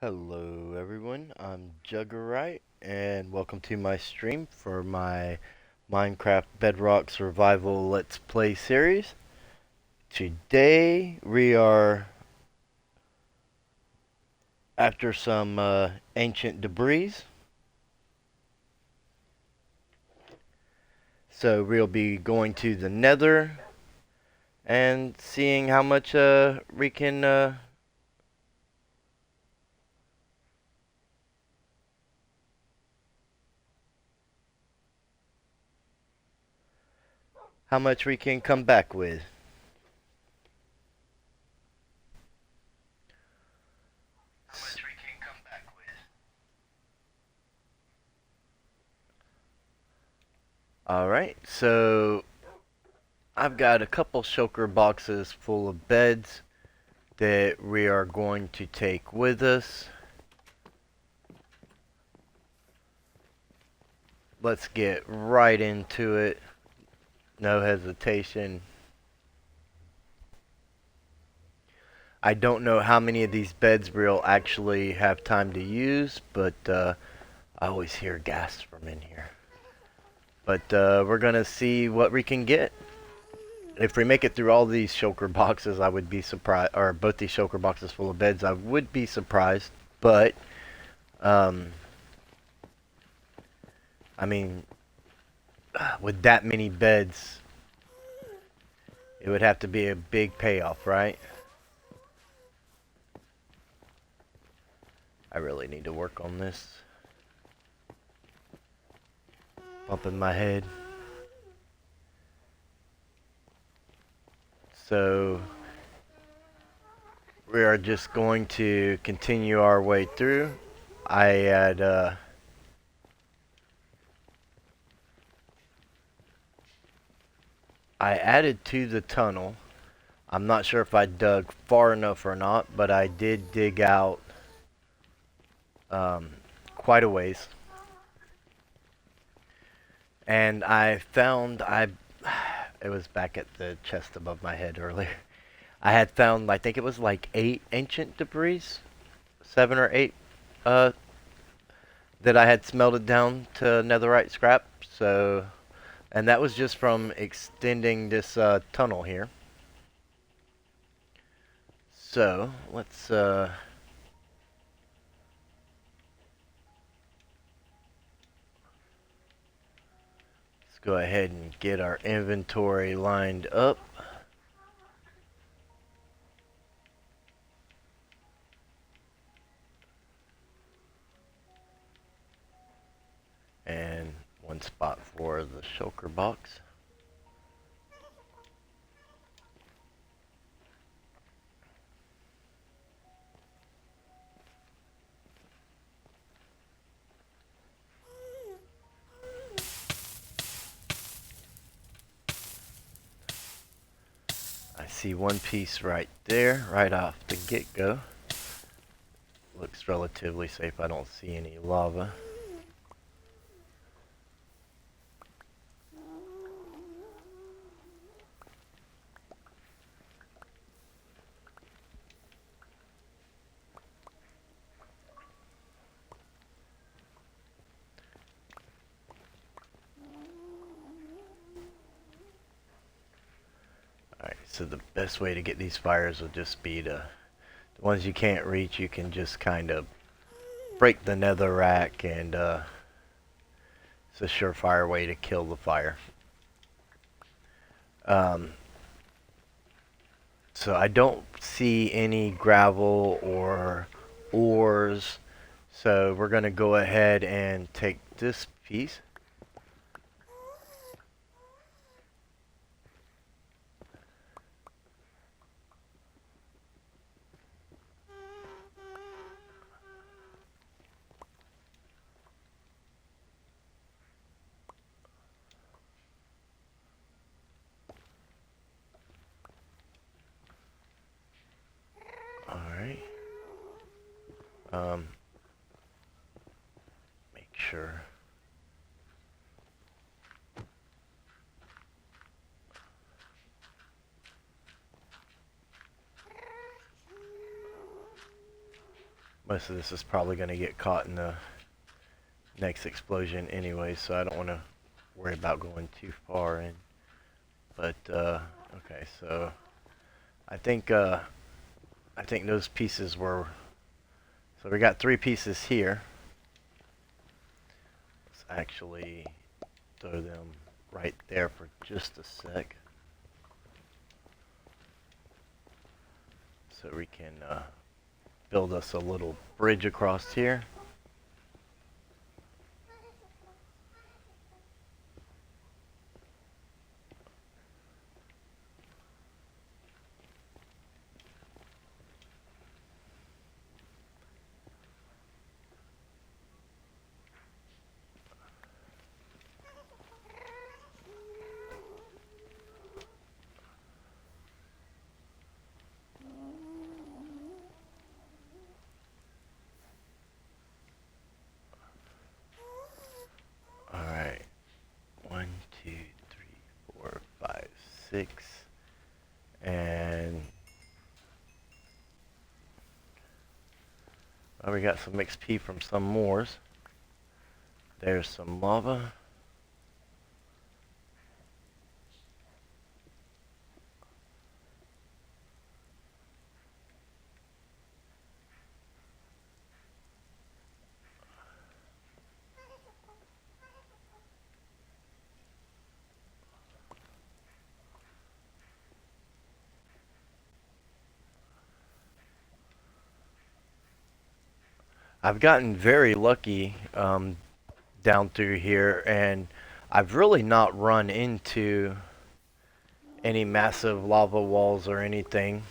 Hello everyone, I'm Juggerite and welcome to my stream for my Minecraft Bedrock Survival Let's Play series. Today we are after some ancient debris, so we'll be going to the Nether and seeing how much we can come back with. Alright, so I've got a couple shulker boxes full of beds that we are going to take with us. Let's get right into it. No hesitation. I don't know how many of these beds we'll actually have time to use, but I always hear gas from in here. But we're gonna see what we can get. If we make it through all these shulker boxes, I would be surprised, or both these shulker boxes full of beds, I would be surprised. But I mean, with that many beds, it would have to be a big payoff, right? I really need to work on this. Bumping my head. So we are just going to continue our way through. I added to the tunnel. I'm not sure if I dug far enough or not, but I did dig out quite a ways. And I found, it was back at the chest above my head earlier. I had found, I think it was like 8 ancient debris, 7 or 8, that I had smelted down to netherite scrap. So, and that was just from extending this tunnel here. So, let's go ahead and get our inventory lined up. And one spot for the shulker box. I see one piece right there, right off the get-go. Looks relatively safe. I don't see any lava. Alright, so the best way to get these fires will just be to, the ones you can't reach, you can just kind of break the netherrack, and it's a surefire way to kill the fire. So I don't see any gravel or ores, so we're going to go ahead and take this piece. Alright. Make sure. Most of this is probably going to get caught in the next explosion anyway, so I don't want to worry about going too far in. But okay, so I think those pieces were. So we got 3 pieces here. Let's actually throw them right there for just a sec, so we can build us a little bridge across here. Alright. 1, 2, 3, 4, 5, 6. And we got some XP from some moors. There's some lava. I've gotten very lucky down through here, and I've really not run into any massive lava walls or anything,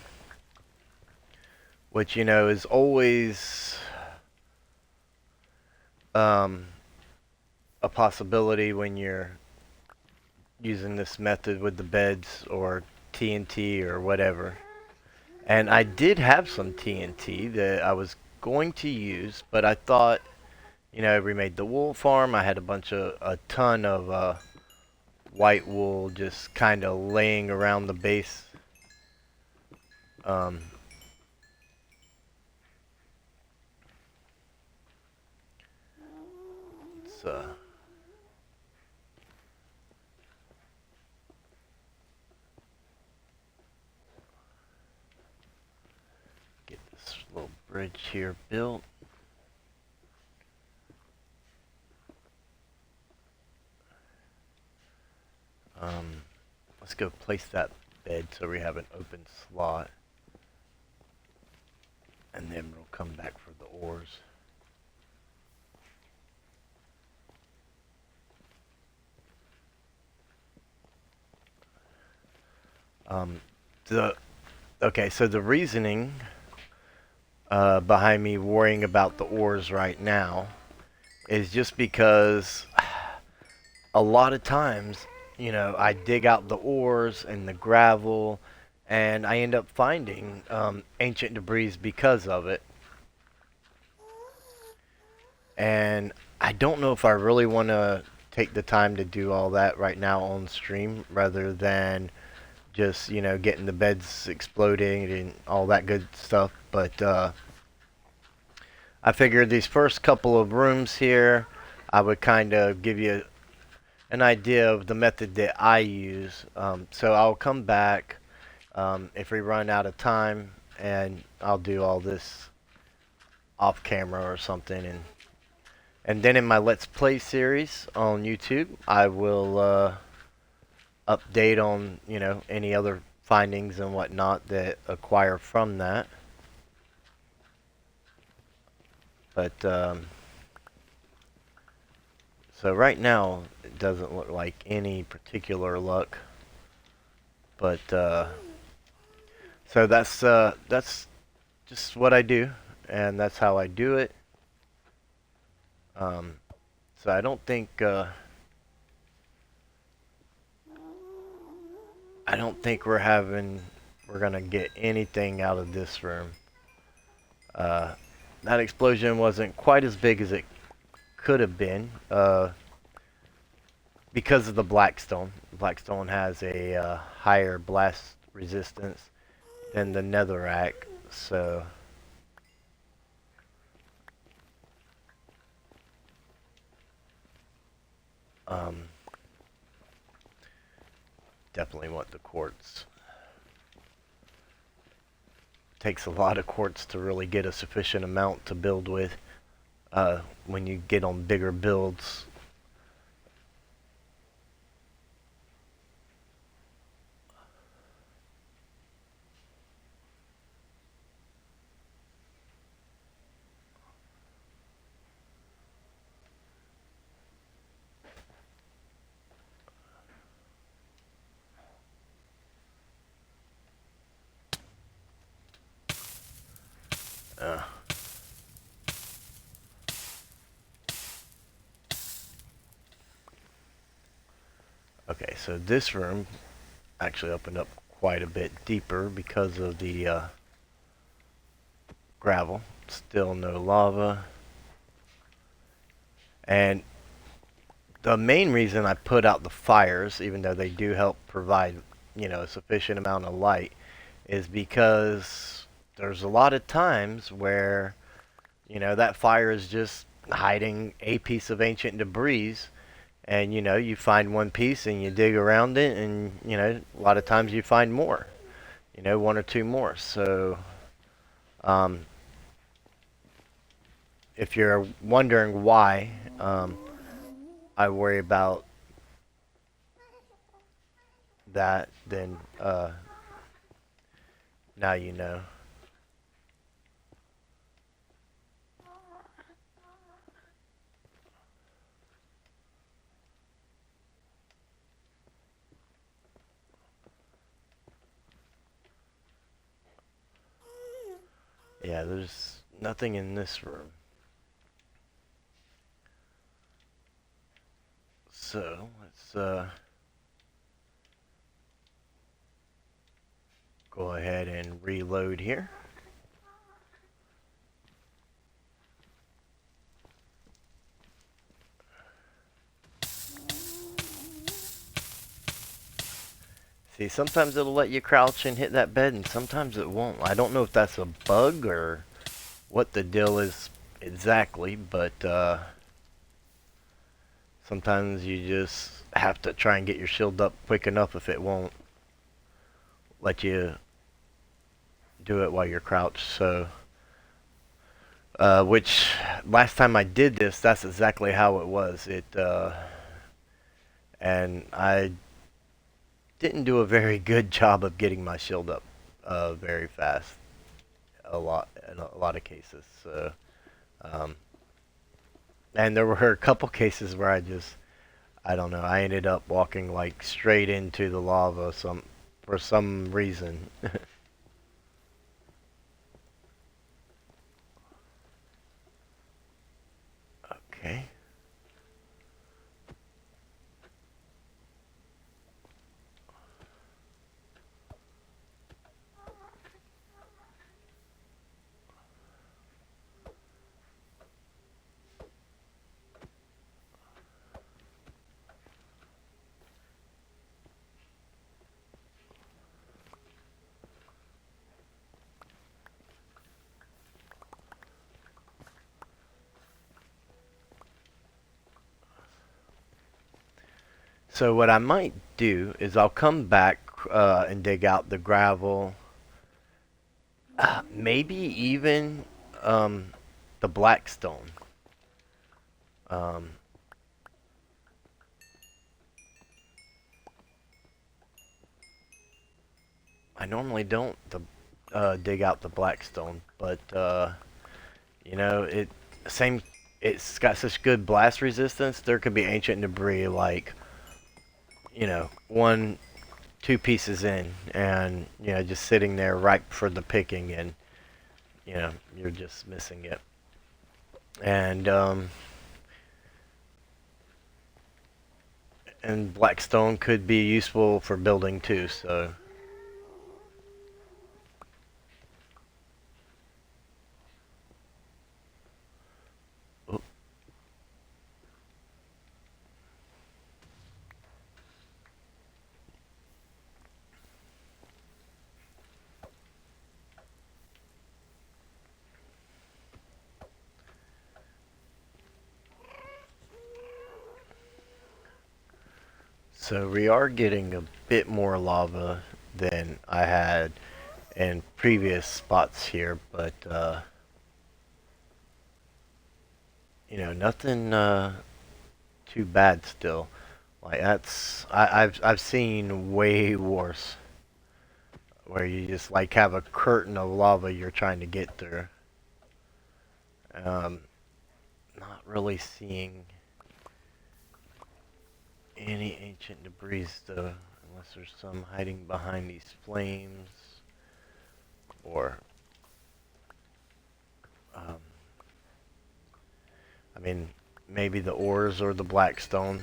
which, you know, is always a possibility when you're using this method with the beds or TNT or whatever. And I did have some TNT that I was going to use, but I thought, you know, we made the wool farm. I had a ton of white wool just kind of laying around the base. It's get this little bridge here built. Let's go place that bed so we have an open slot. And then we'll come back for the ores. Okay, so the reasoning behind me worrying about the ores right now is just because a lot of times, you know, I dig out the ores and the gravel, and I end up finding ancient debris because of it. And I don't know if I really want to take the time to do all that right now on stream, rather than just, you know, getting the beds exploding and all that good stuff. But I figured these first couple of rooms here, I would kind of give you an idea of the method that I use. So I'll come back if we run out of time, and I'll do all this off camera or something. And then in my Let's Play series on YouTube, I will update on, you know, any other findings and whatnot that acquire from that. But so right now it doesn't look like any particular luck. But so that's just what I do, and that's how I do it. So I don't think we're gonna get anything out of this room. That explosion wasn't quite as big as it could have been because of the blackstone. Blackstone has a higher blast resistance than the netherrack, so Um, definitely want the quartz. Takes a lot of quartz to really get a sufficient amount to build with. When you get on bigger builds. Uh, okay, so this room actually opened up quite a bit deeper because of the gravel. Still no lava. And the main reason I put out the fires, even though they do help provide, a sufficient amount of light, is because there's a lot of times where, that fire is just hiding a piece of ancient debris, and, you find one piece and you dig around it, and, a lot of times you find more, one or two more. So, um, if you're wondering why, I worry about that, then now you know. Yeah, there's nothing in this room. So, let's go ahead and reload here. See, sometimes it'll let you crouch and hit that bed, and sometimes it won't. I don't know if that's a bug or what the deal is exactly, but sometimes you just have to try and get your shield up quick enough if it won't let you do it while you're crouched. So, which last time I did this, that's exactly how it was. And I didn't do a very good job of getting my shield up very fast. In a lot of cases. So, um, and there were a couple cases where I don't know, I ended up walking like straight into the lava for some reason. Okay. So what I might do is I'll come back and dig out the gravel, maybe even the black stone. Um, I normally don't dig out the black stone, but you know it same. It's got such good blast resistance. There could be ancient debris like one, two pieces in, and just sitting there ripe for the picking, and you're just missing it. And black stone could be useful for building too. So. So we are getting a bit more lava than I had in previous spots here, but you know, nothing too bad still. Like I've seen way worse where you just like have a curtain of lava you're trying to get through. Um, Not really seeing any ancient debris though, unless there's some hiding behind these flames, or um, I mean, maybe the ores or the black stone.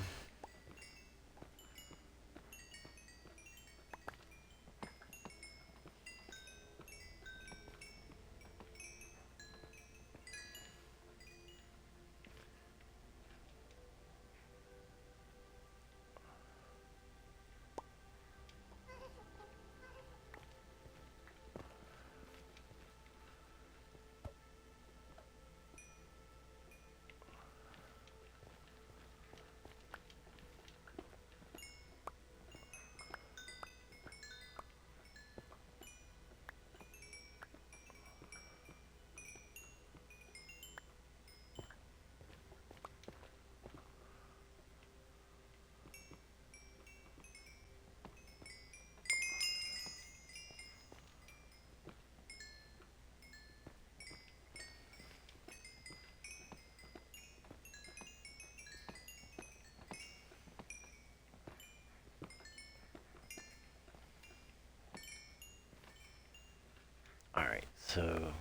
Alright, so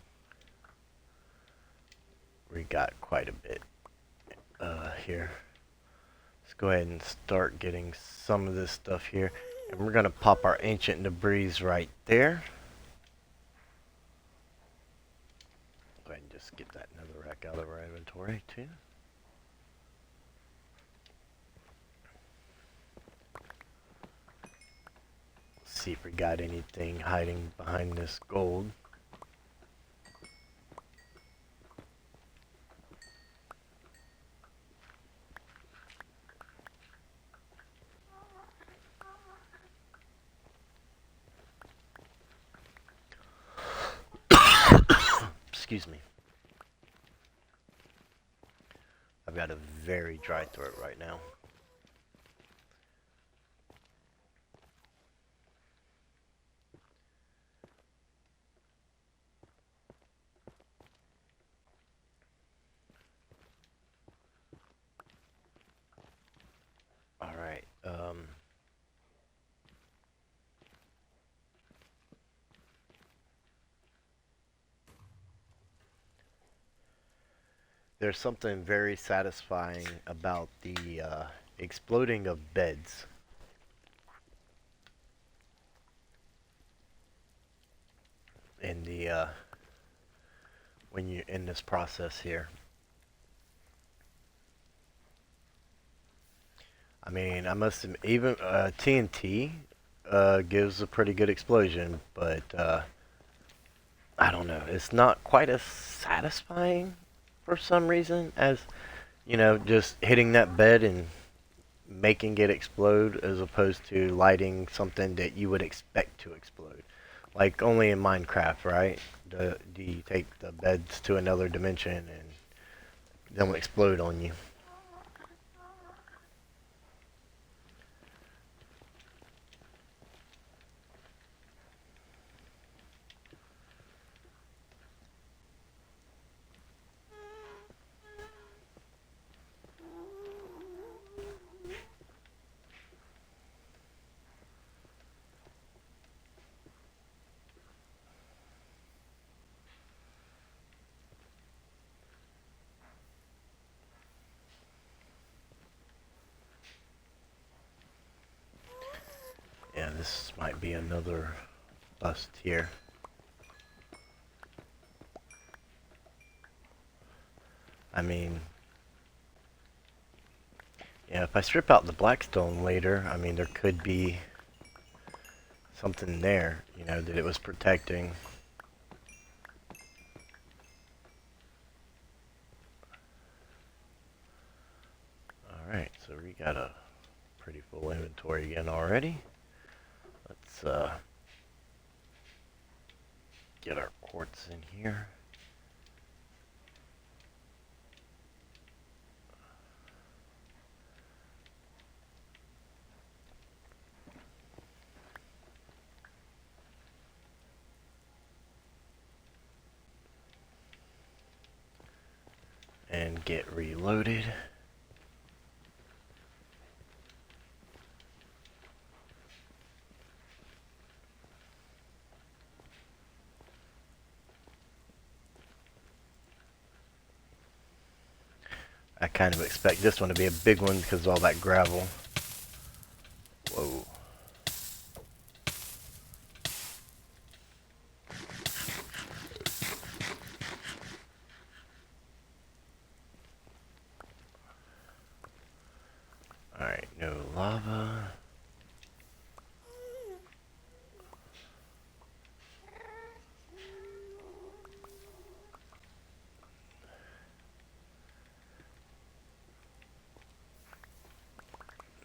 we got quite a bit here. Let's go ahead and start getting some of this stuff here. And we're going to pop our ancient debris right there. Go ahead and just get that netherrack out of our inventory too. Let's see if we got anything hiding behind this gold. Excuse me. I've got a very dry throat right now. Alright, there's something very satisfying about the exploding of beds. In the when you're in this process here. I mean, I must have, even TNT gives a pretty good explosion, but I don't know. It's not quite as satisfying for some reason as, you know, just hitting that bed and making it explode as opposed to lighting something that you would expect to explode. Like only in Minecraft, right? Do you take the beds to another dimension and they'll explode on you? Yeah, this might be another bust here. I mean, yeah, if I strip out the blackstone later, I mean, there could be something there, you know, that it was protecting. Alright, so we got a pretty full inventory again already. Let's get our quartz in here. And get reloaded. I kind of expect this one to be a big one because of all that gravel. Whoa. Alright, no lava.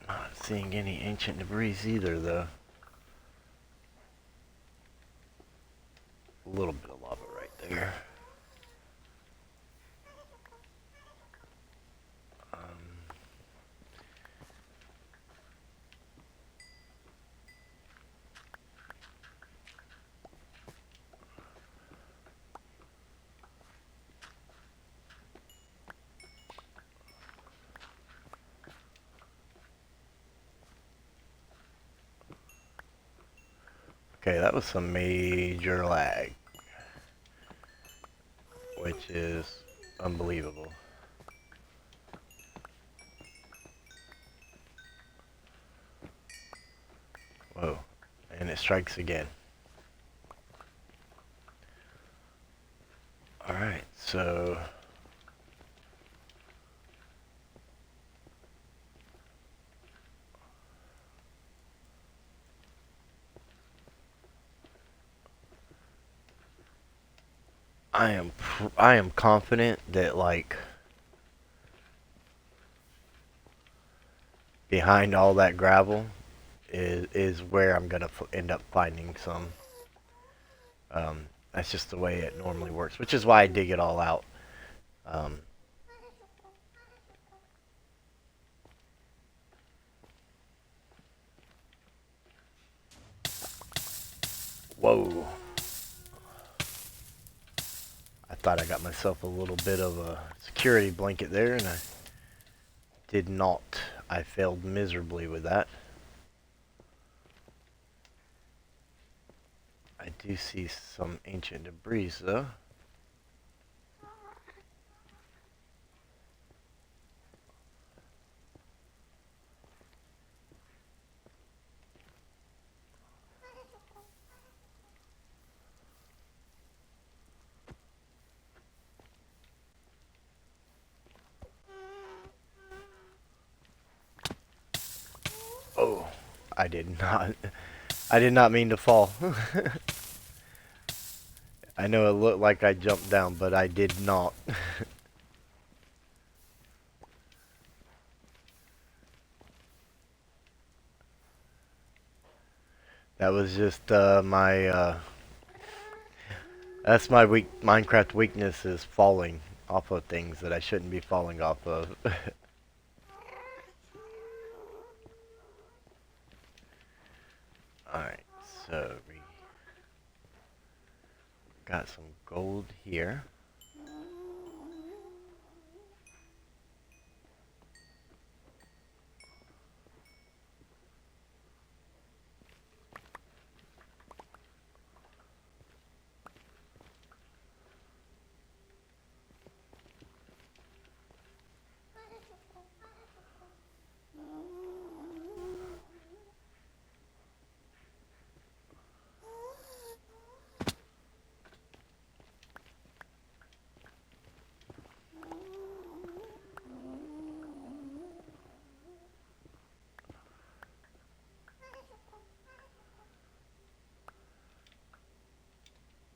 Not seeing any ancient debris either, though. A little bit of lava right there. Okay, that was some major lag, which is unbelievable. Whoa, and it strikes again. Alright, so I am confident that, like, behind all that gravel is where I'm gonna end up finding some. That's just the way it normally works, which is why I dig it all out. Um, Whoa. I thought I got myself a little bit of a security blanket there, and I did not. I failed miserably with that. I do see some ancient debris, though. Oh, I did not. I did not mean to fall. I know it looked like I jumped down, but I did not. That was just that's my Minecraft weakness, is falling off of things that I shouldn't be falling off of. Alright, so we got some gold here.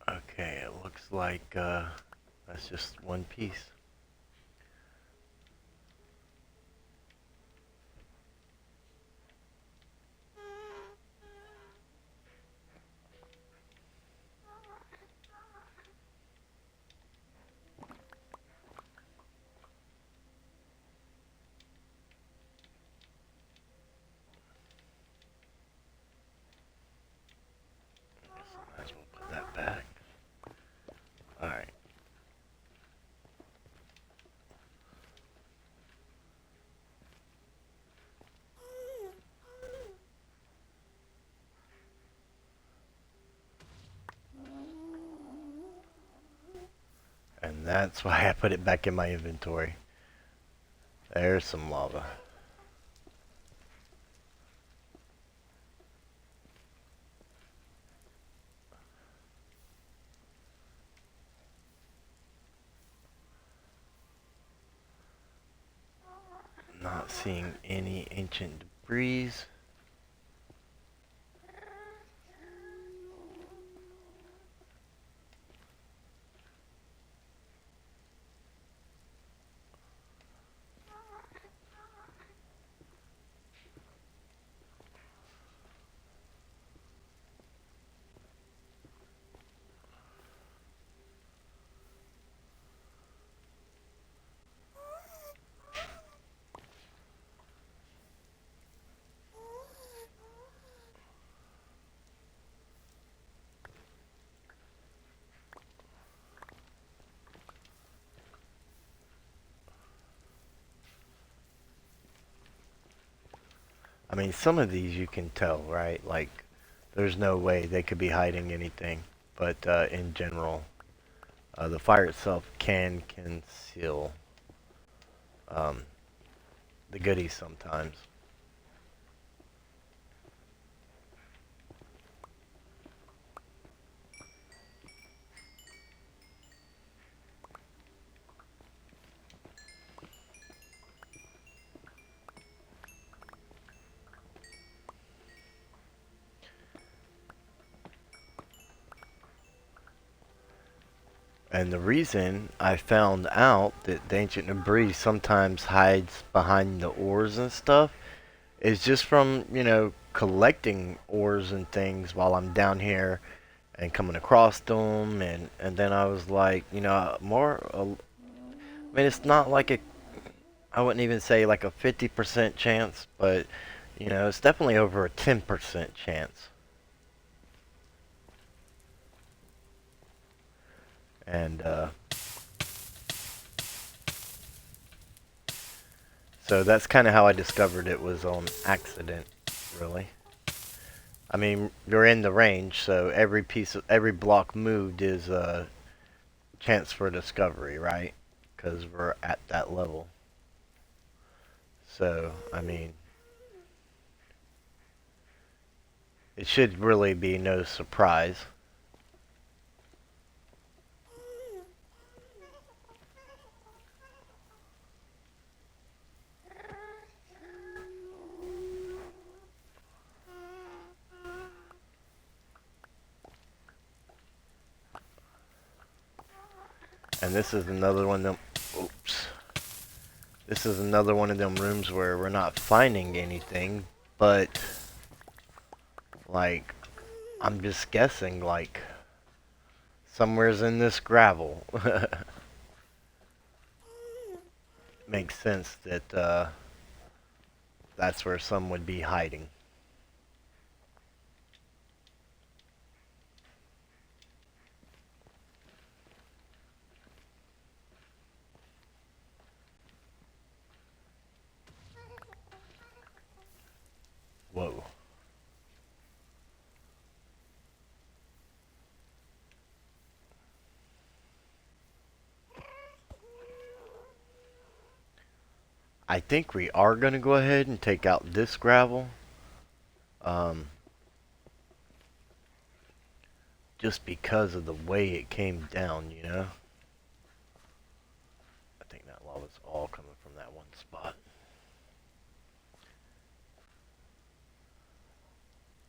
Okay, it looks like that's just one piece. And that's why I put it back in my inventory. There's some lava. Not seeing any ancient debris. I mean, some of these you can tell, right? Like, there's no way they could be hiding anything. But in general, the fire itself can conceal um, the goodies sometimes. And the reason I found out that the ancient debris sometimes hides behind the ores and stuff is just from, collecting ores and things while I'm down here and coming across them. And then I was like, I mean, it's not like I wouldn't even say like a 50% chance, but, it's definitely over a 10% chance. And, so that's kind of how I discovered it was on accident, really. I mean, you're in the range, so every block moved is a chance for discovery, right? Because we're at that level. So, I mean, it should really be no surprise. And this is another one of them. Oops. This is another one of them rooms where we're not finding anything, but like I'm just guessing like somewhere's in this gravel. Makes sense that that's where some would be hiding. Whoa. I think we are going to go ahead and take out this gravel. Um, just because of the way it came down, I think that lava's all coming from that one spot.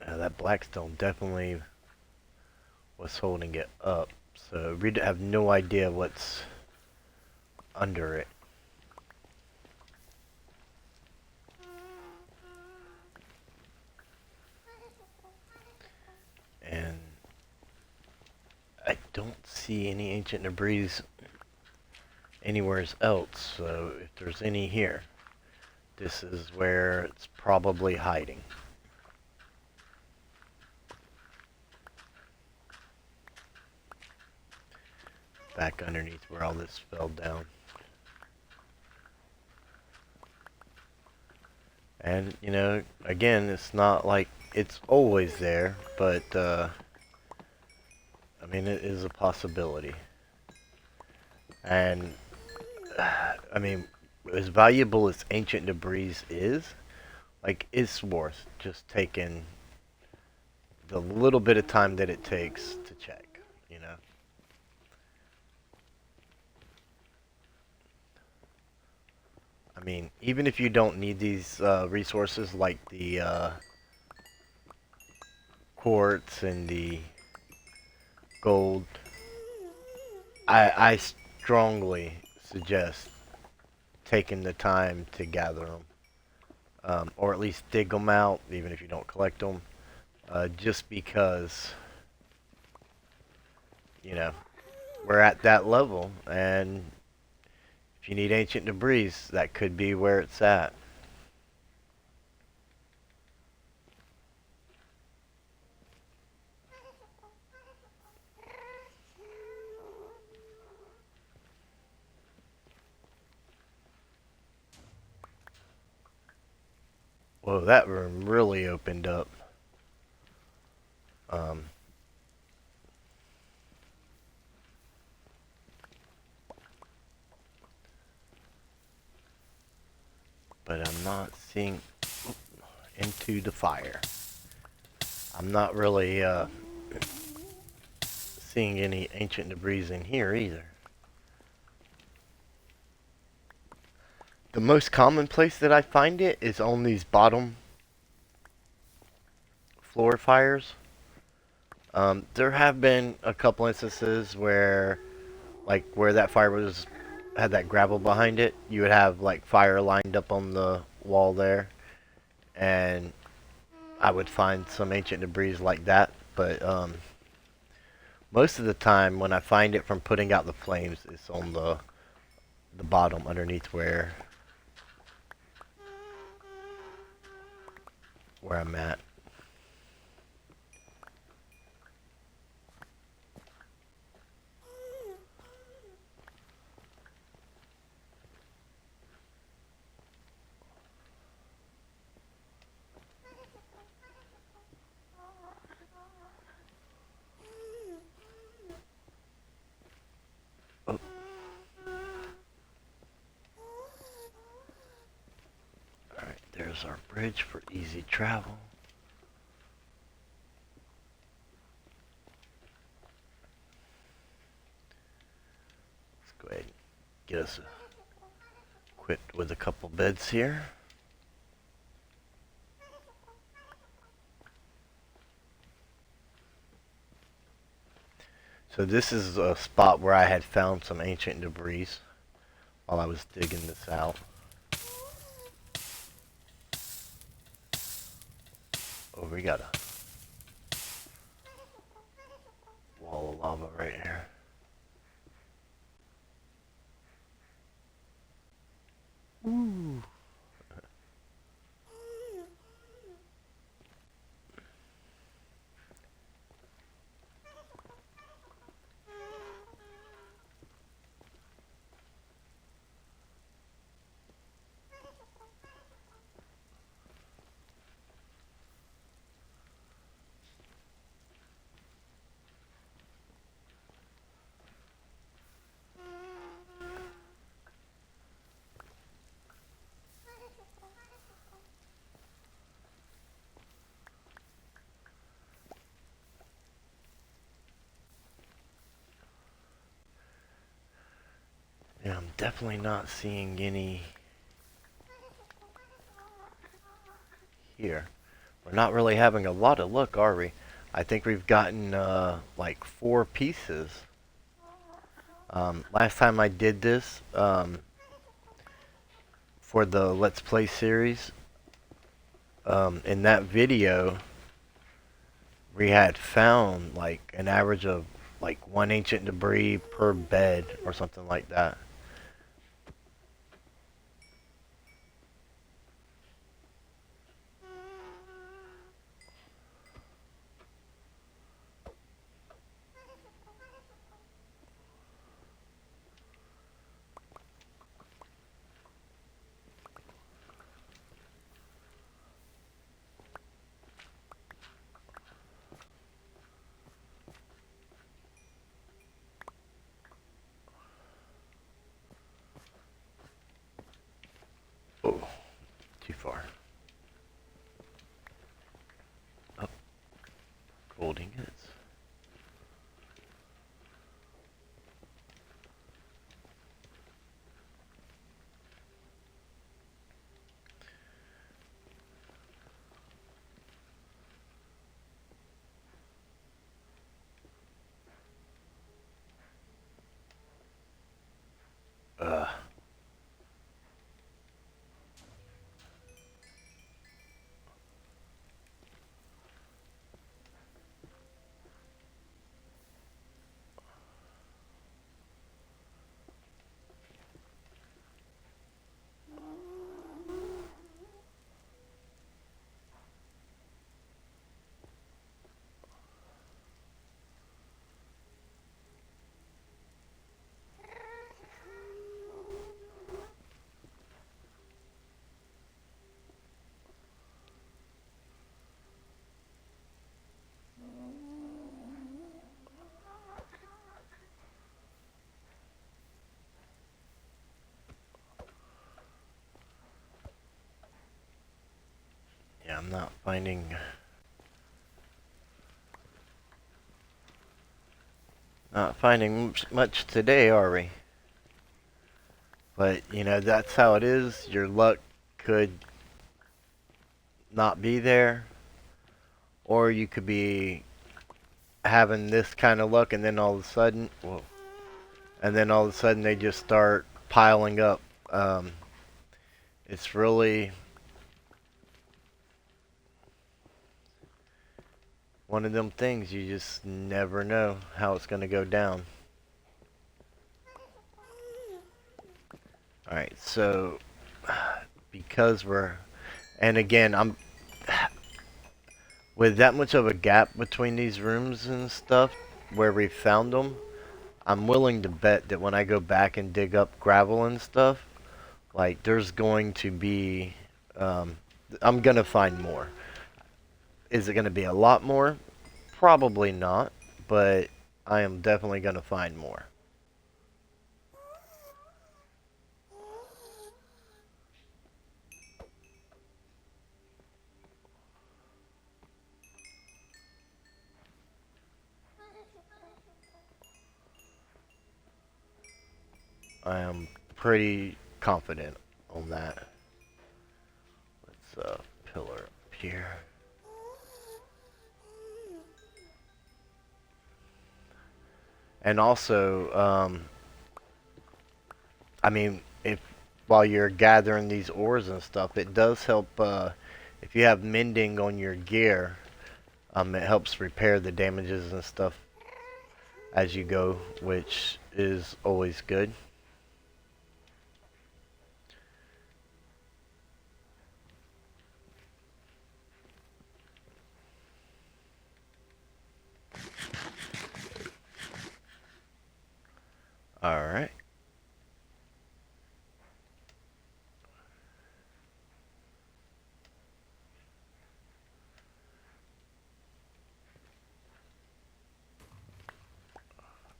That blackstone definitely was holding it up, so we have no idea what's under it. And I don't see any ancient debris anywhere else, so if there's any here, this is where it's probably hiding. Back underneath where all this fell down. And, again, it's not like it's always there, but, I mean, it is a possibility. And I mean, as valuable as ancient debris is, like it's worth just taking the little bit of time that it takes to check, you know. I mean, even if you don't need these resources like the quartz and the gold, I strongly suggest taking the time to gather them, or at least dig them out, even if you don't collect them, just because, you know, we're at that level, and if you need ancient debris, that could be where it's at. Whoa, that room really opened up. Um, but I'm not seeing into the fire. I'm not really seeing any ancient debris in here either. The most common place that I find it is on these bottom floor fires. There have been a couple instances where, like, where that fire was had that gravel behind it, you would have like fire lined up on the wall there, and I would find some ancient debris like that. But most of the time, when I find it from putting out the flames, it's on the bottom underneath where I'm at. Oh, alright, there's our bridge for easy travel. Let's go ahead and get us equipped with a couple beds here. So this is a spot where I had found some ancient debris while I was digging this out. Oh, we got a wall of lava right here. Ooh. Yeah, I'm definitely not seeing any here. We're not really having a lot of luck, are we? I think we've gotten like 4 pieces. Last time I did this for the Let's Play series, in that video, we had found like an average of like 1 ancient debris per bed or something like that. far. Oh, gold ingots. Ugh. Yeah, I'm not finding much today, are we? But you know, that's how it is. Your luck could not be there, or you could be having this kind of luck, and then all of a sudden, whoa, and then all of a sudden they just start piling up. Um, it's really one of them things you just never know how it's going to go down. All right, so because and again, I'm with that much of a gap between these rooms and stuff where we found them. I'm willing to bet that when I go back and dig up gravel and stuff, like there's going to be, um, I'm gonna find more. Is it gonna be a lot more? Probably not, but I am definitely gonna find more. I am pretty confident on that. Let's pillar up here. And also, I mean, if while you're gathering these ores and stuff, it does help if you have mending on your gear. It helps repair the damages and stuff as you go, which is always good. Alright.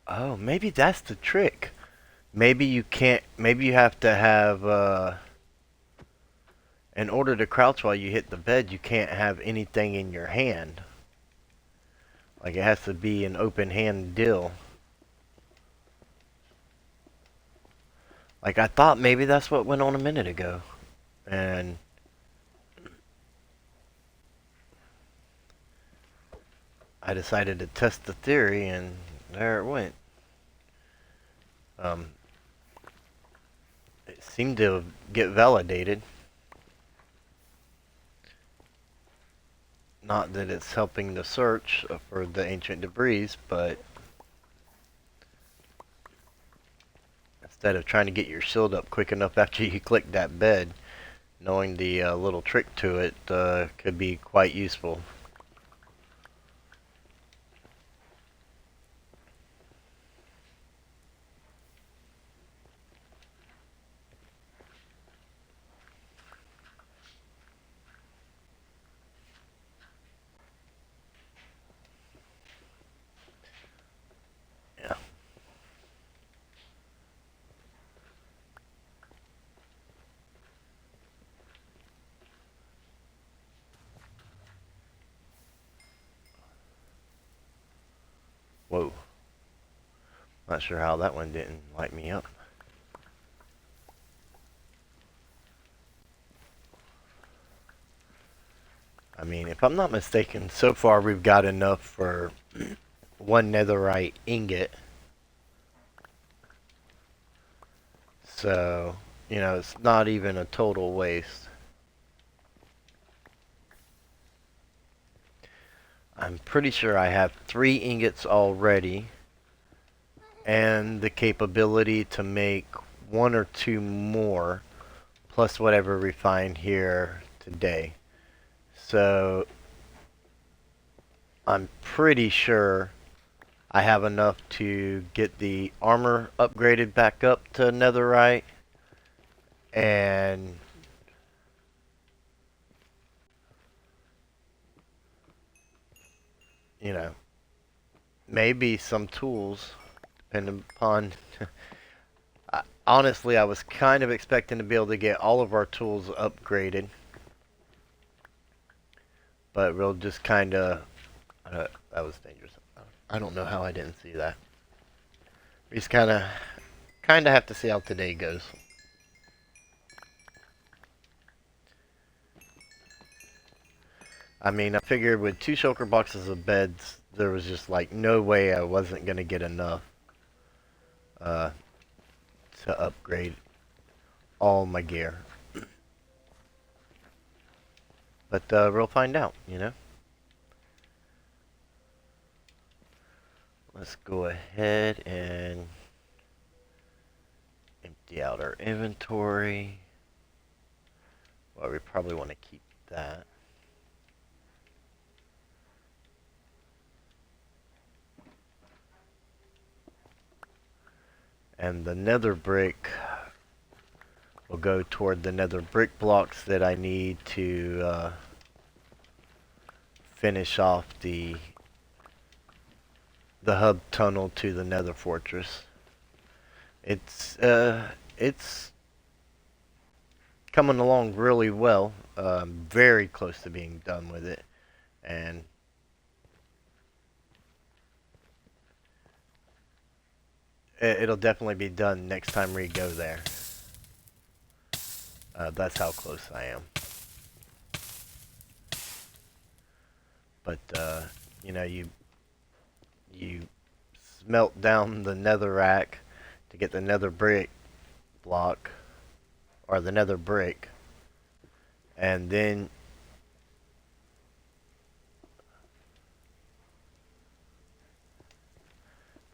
Oh, maybe that's the trick. Maybe you can't, maybe you have to have, in order to crouch while you hit the bed, you can't have anything in your hand. Like it has to be an open hand deal. Like I thought maybe that's what went on a minute ago. And I decided to test the theory and there it went. Um, it seemed to get validated. Not that it's helping the search for the ancient debris, but instead of trying to get your shield up quick enough after you click that bed, knowing the little trick to it could be quite useful. Yeah. Whoa. Not sure how that one didn't light me up. I mean, if I'm not mistaken, so far we've got enough for one netherite ingot. So, you know, it's not even a total waste. I'm pretty sure I have 3 ingots already, and the capability to make 1 or 2 more, plus whatever we find here today. So, I'm pretty sure I have enough to get the armor upgraded back up to netherite, and you know, maybe some tools, depending upon. Honestly, I was kind of expecting to be able to get all of our tools upgraded, but we'll just kind of. That was dangerous. I don't know how I didn't see that. We just kind of have to see how today goes. I mean, I figured with 2 shulker boxes of beds, there was just like no way I wasn't gonna get enough uh, to upgrade all my gear. But we'll find out, you know. Let's go ahead and empty out our inventory. Well, we probably want to keep that. And the nether brick will go toward the nether brick blocks that I need to finish off the hub tunnel to the nether fortress. It's coming along really well. Very close to being done with it, and it'll definitely be done next time we go there. That's how close I am. But you know, you smelt down the netherrack to get the nether brick block, or the nether brick, and then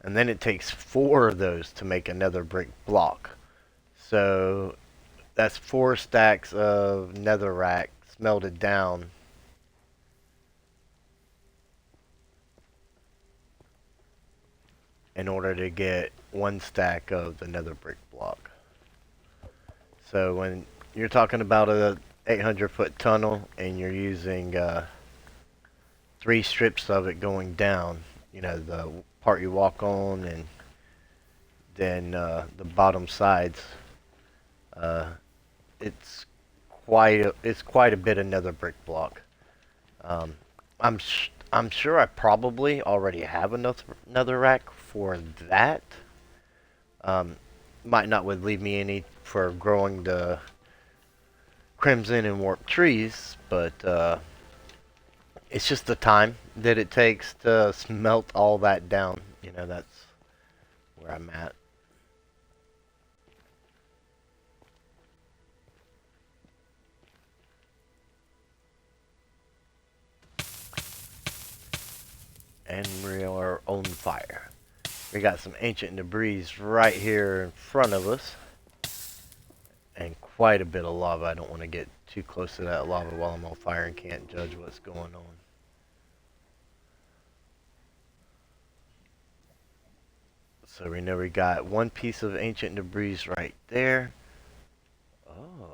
it takes 4 of those to make another brick block. So that's 4 stacks of netherrack smelted down in order to get 1 stack of the nether brick block. So when you're talking about a 800-foot tunnel and you're using 3 strips of it going down, you know, the part you walk on and then the bottom sides, uh, it's quite a bit of nether brick block. Um, I'm sure I probably already have enough netherrack for that. Um, might not would leave me any for growing the crimson and warp trees, but it's just the time that it takes to smelt all that down. You know, that's where I'm at. And we are on fire. We got some ancient debris right here in front of us, and quite a bit of lava. I don't want to get too close to that lava while I'm on fire and can't judge what's going on. So we know we got 1 piece of ancient debris right there. Oh.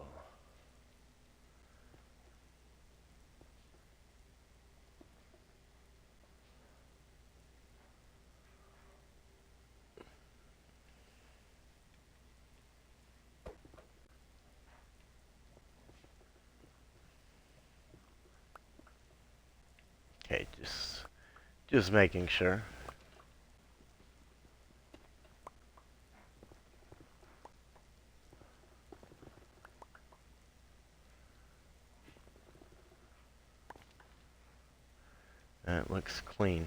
Okay, just making sure. That looks clean.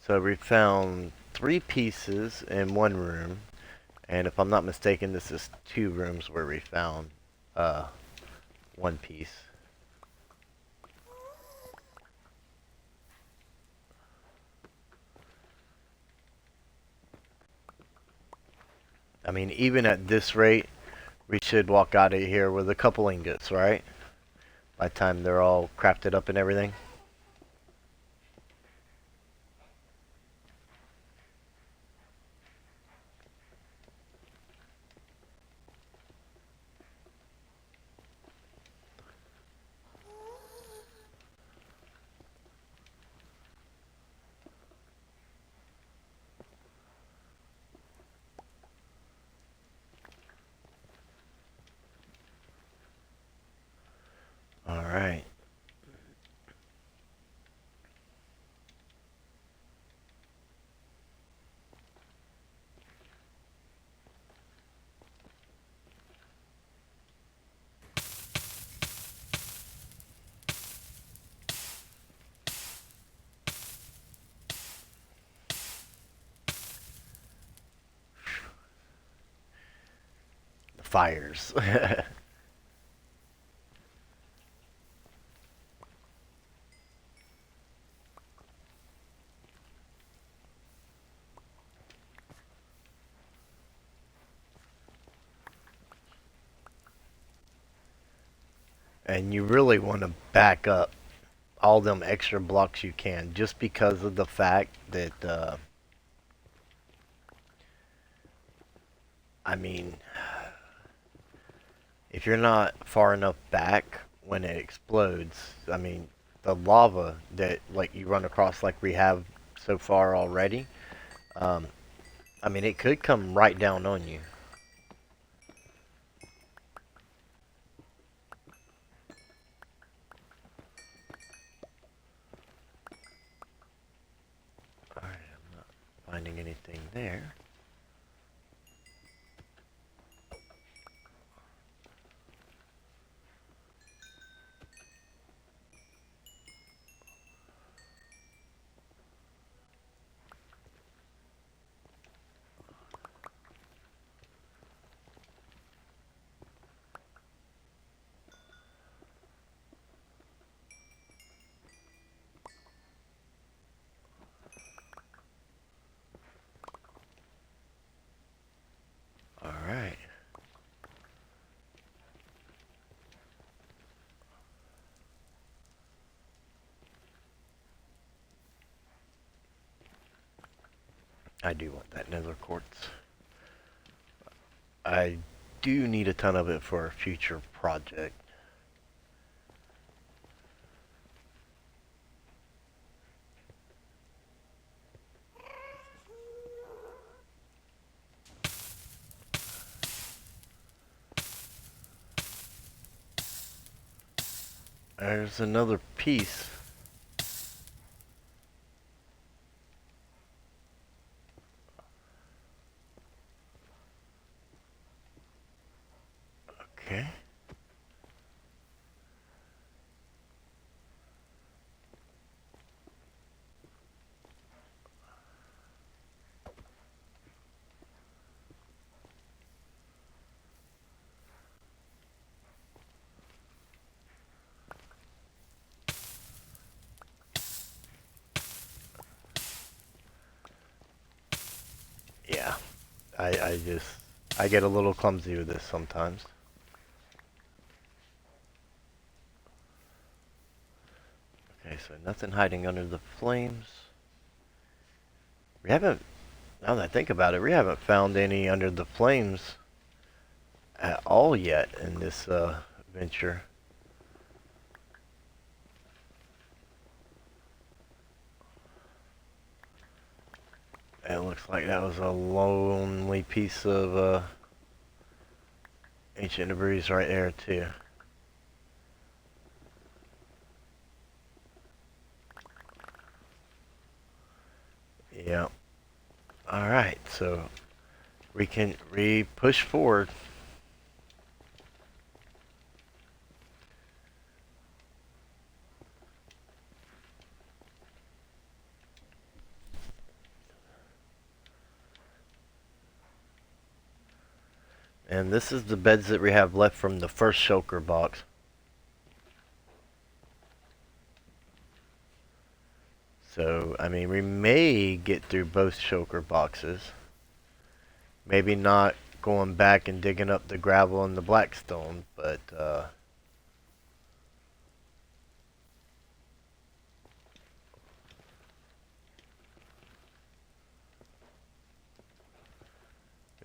So we found 3 pieces in one room, and if I'm not mistaken, this is 2 rooms where we found uh, 1 piece. I mean, even at this rate, we should walk out of here with a couple ingots, right? By the time they're all crafted up and everything. Alright. The fires. And you really want to back up all them extra blocks you can, just because of the fact that I mean, if you're not far enough back when it explodes, I mean, the lava that like you run across like we have so far already, um, I mean, it could come right down on you. Alright, I'm not finding anything there. Alright. I do want that nether quartz. I do need a ton of it for a future project. There's another piece. Okay. Yeah. I get a little clumsy with this sometimes. Okay, so nothing hiding under the flames. We haven't, now that I think about it, we haven't found any under the flames at all yet in this venture. It looks like that was a lonely piece of ancient debris right there too. Yeah. Alright, so we push forward. And this is the beds that we have left from the first shulker box. So, I mean, we may get through both shulker boxes. Maybe not going back and digging up the gravel and the blackstone, but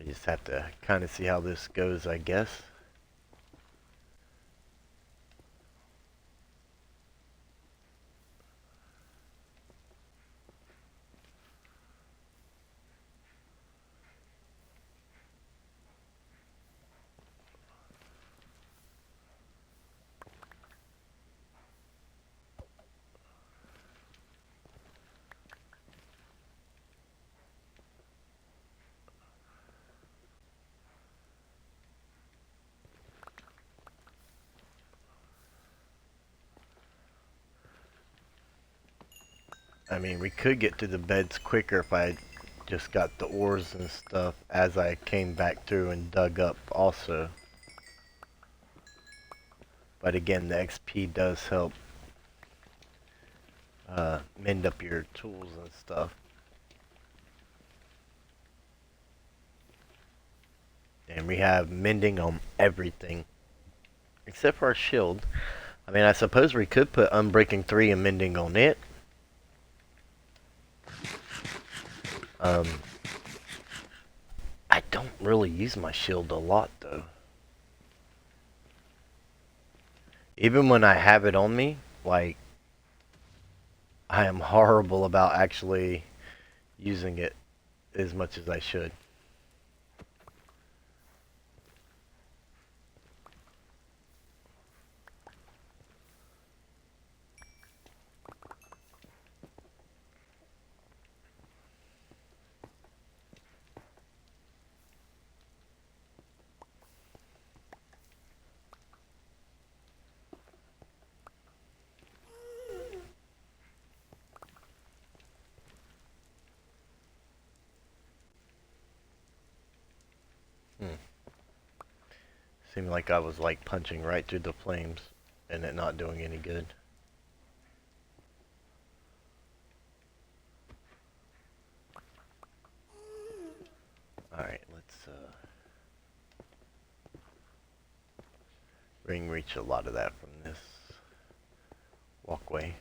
we just have to kind of see how this goes, I guess. I mean, we could get to the beds quicker if I just got the ores and stuff as I came back through and dug up also. But again, the XP does help mend up your tools and stuff. And we have mending on everything. Except for our shield. I mean, I suppose we could put Unbreaking 3 and mending on it. I don't really use my shield a lot, though. Even when I have it on me, like, I am horrible about actually using it as much as I should. Seemed like I was like punching right through the flames and it not doing any good. Alright, let's ring reach a lot of that from this walkway.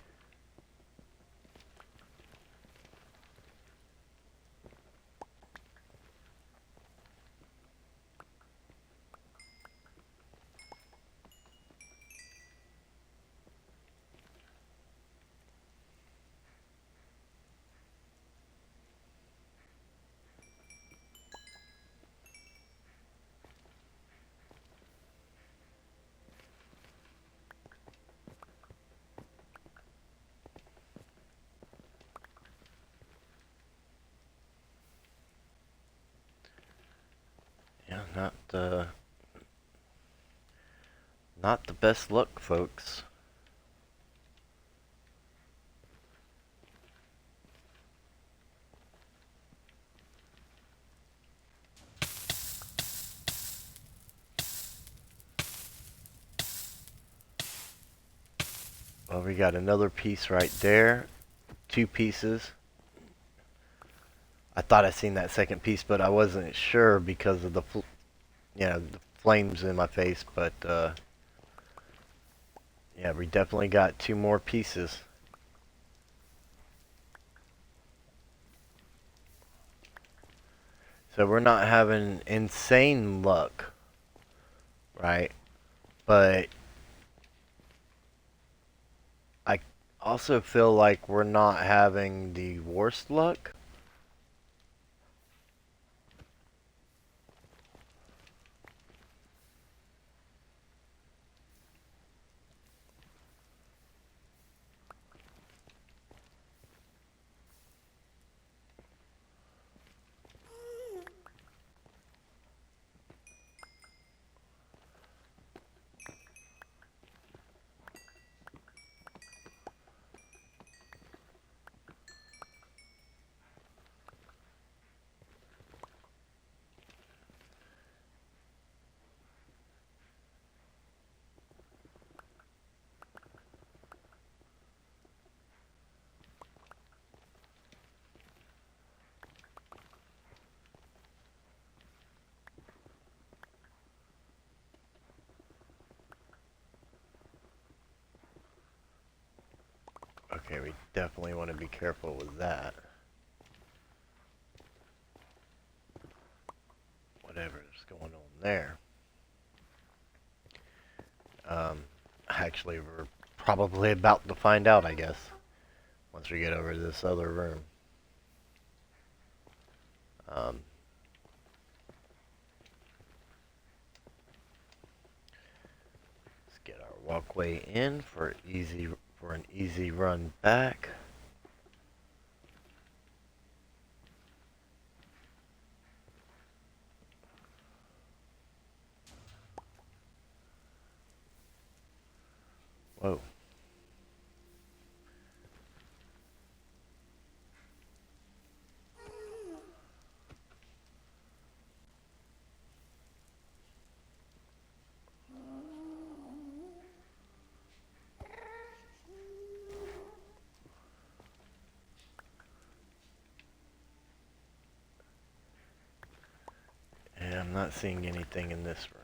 Yeah, not the best luck, folks. Well, we got another piece right there. 2 pieces. I thought I seen that second piece, but I wasn't sure because of the the flames in my face, but yeah, we definitely got 2 more pieces. So we're not having insane luck, right? But I also feel like we're not having the worst luck. Okay, we definitely want to be careful with that. Whatever's going on there. Actually, we're probably about to find out, I guess, once we get over to this other room. Let's get our walkway in for an easy run back. Whoa. And I'm not seeing anything in this room.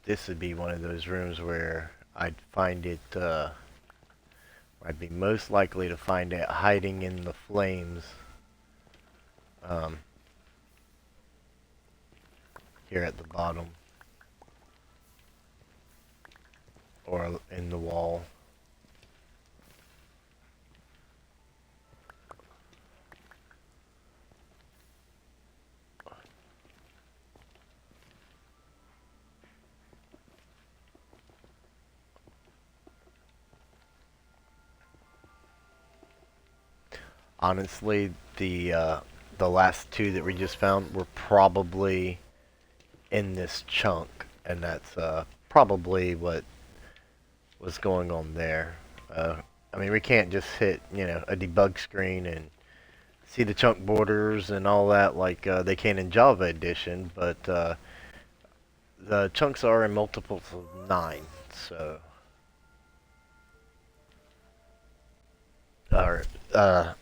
This would be one of those rooms where I'd find it, I'd be most likely to find it hiding in the flames. Here at the bottom. Or in the wall. Honestly, the last two that we just found were probably in this chunk, and that's probably what was going on there. I mean, we can't just hit, a debug screen and see the chunk borders and all that like they can in Java Edition, but the chunks are in multiples of 9, so or the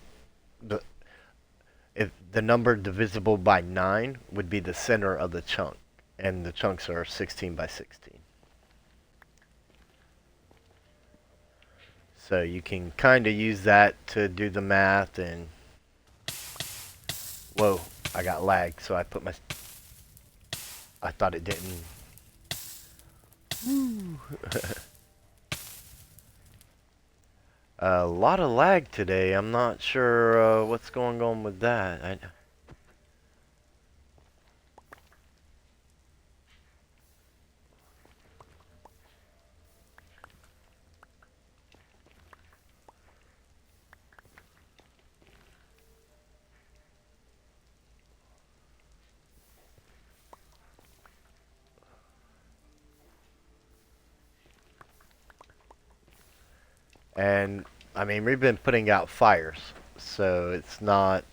if the number divisible by 9 would be the center of the chunk, and the chunks are 16 by 16. So you can kind of use that to do the math. And whoa, I got lagged, so I put my, I thought it didn't. Woo. A lot of lag today. I'm not sure what's going on with that. And I mean, we've been putting out fires, so it's not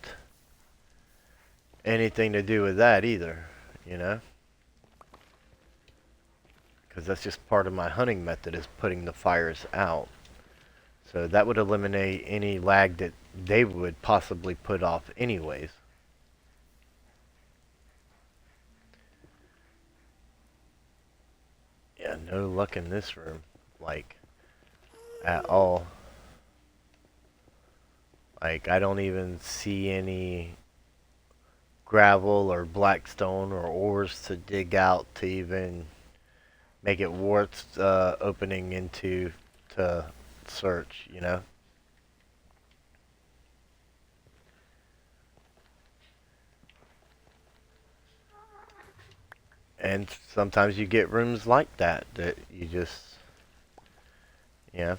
anything to do with that either, you know? Because that's just part of my hunting method, is putting the fires out. So that would eliminate any lag that they would possibly put off anyways. Yeah, no luck in this room, like, at all. Like, I don't even see any gravel or blackstone or ores to dig out to even make it worth opening into to search, you know? And sometimes you get rooms like that you just, you know,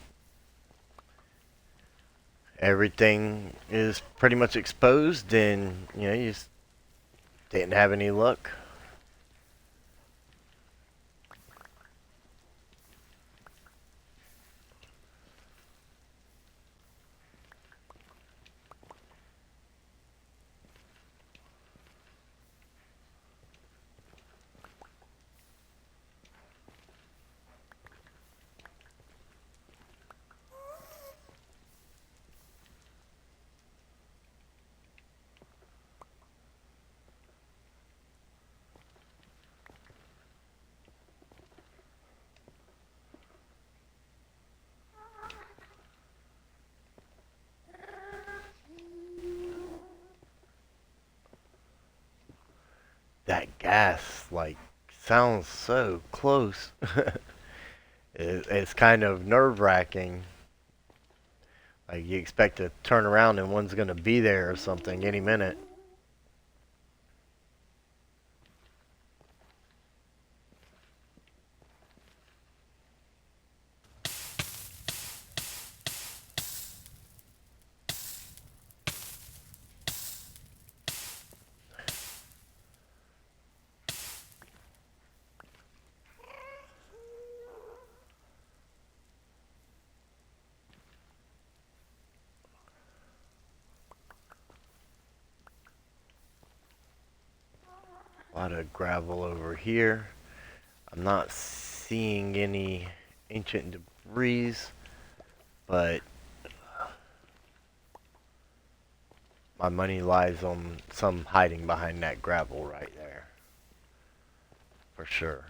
everything is pretty much exposed, and you just didn't have any luck. that gas, like, sounds so close. It's kind of nerve-wracking. Like, you expect to turn around and one's gonna be there or something any minute. A lot of gravel over here. I'm not seeing any ancient debris, but my money lies on some hiding behind that gravel right there. For sure.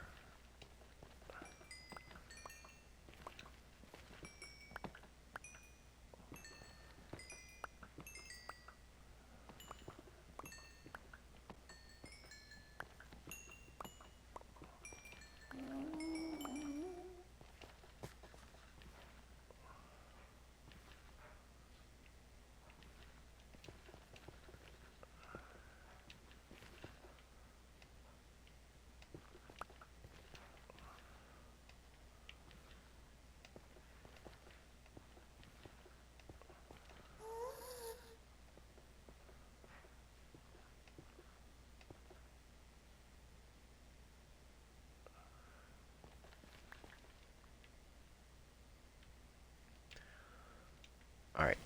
Alright,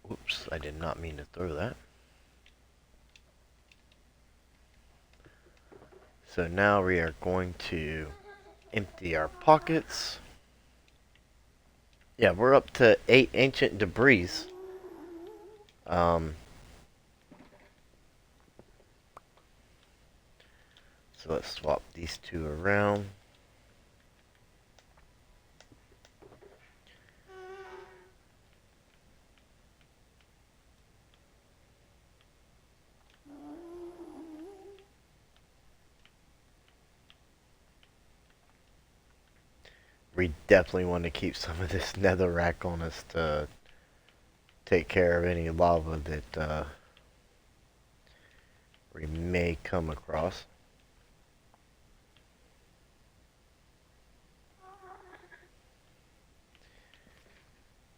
whoops, I did not mean to throw that. So now we are going to empty our pockets. Yeah, we're up to 8 ancient debris. Um, so let's swap these two around. We definitely want to keep some of this netherrack on us to take care of any lava that we may come across.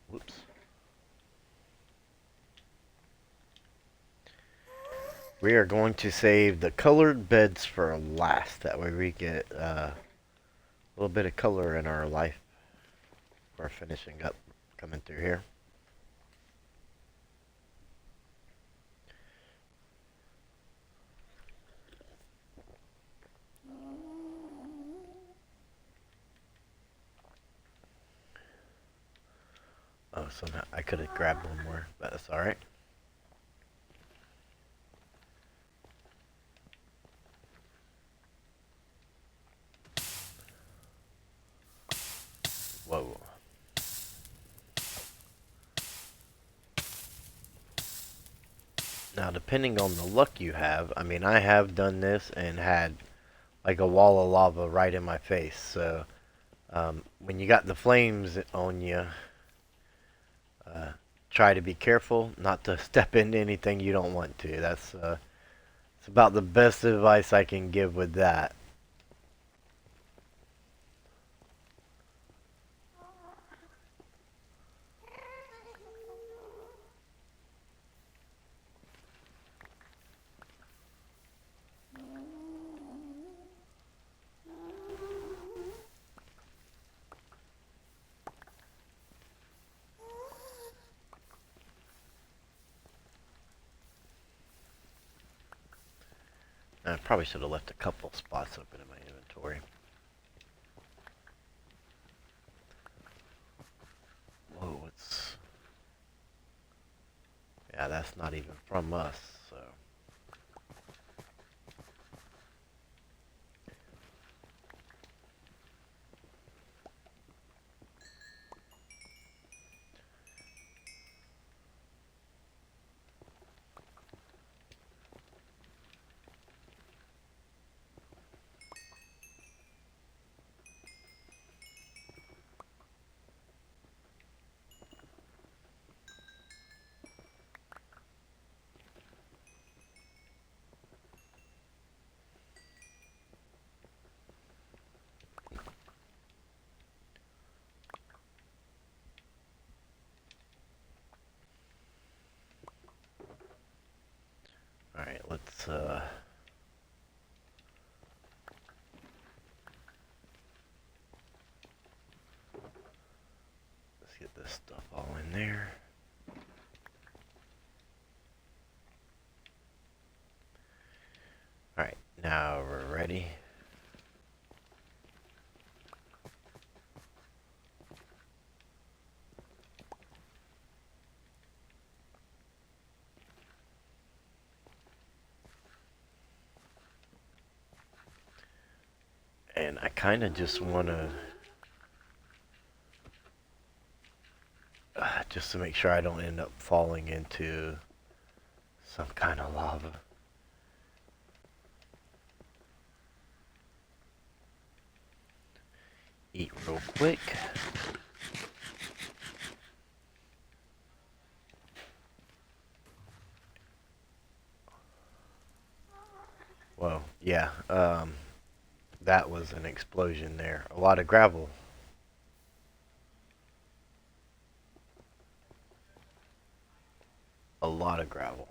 Whoops. We are going to save the colored beds for last. That way we get a little bit of color in our life. We're finishing up, coming through here. Oh, somehow I could have grabbed one more, but that's alright. Whoa. Now, depending on the luck you have, I mean, I have done this and had like a wall of lava right in my face. So, when you got the flames on you, uh, try to be careful not to step into anything you don't want to. That's it's about the best advice I can give with that. I probably should have left a couple spots open in my inventory. Whoa, it's... Yeah, that's not even from us, so... let's get this stuff all in there. Alright, now we're ready. And I kind of just want to, just to make sure I don't end up falling into some kind of lava. Eat real quick. Well, yeah, that was an explosion there. A lot of gravel. A lot of gravel.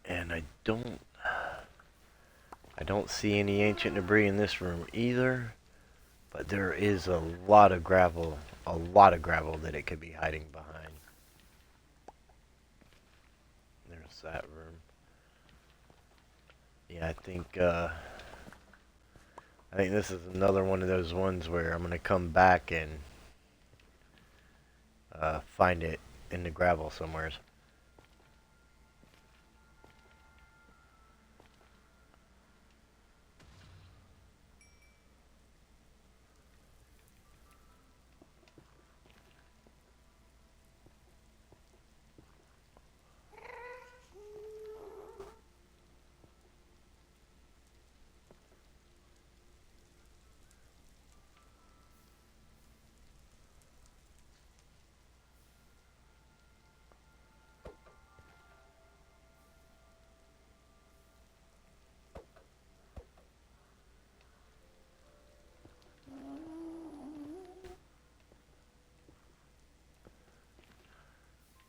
And I don't see any ancient debris in this room either, but there is a lot of gravel that it could be hiding behind. There's that room. Yeah, I think this is another one of those ones where I'm gonna come back and find it in the gravel somewhere.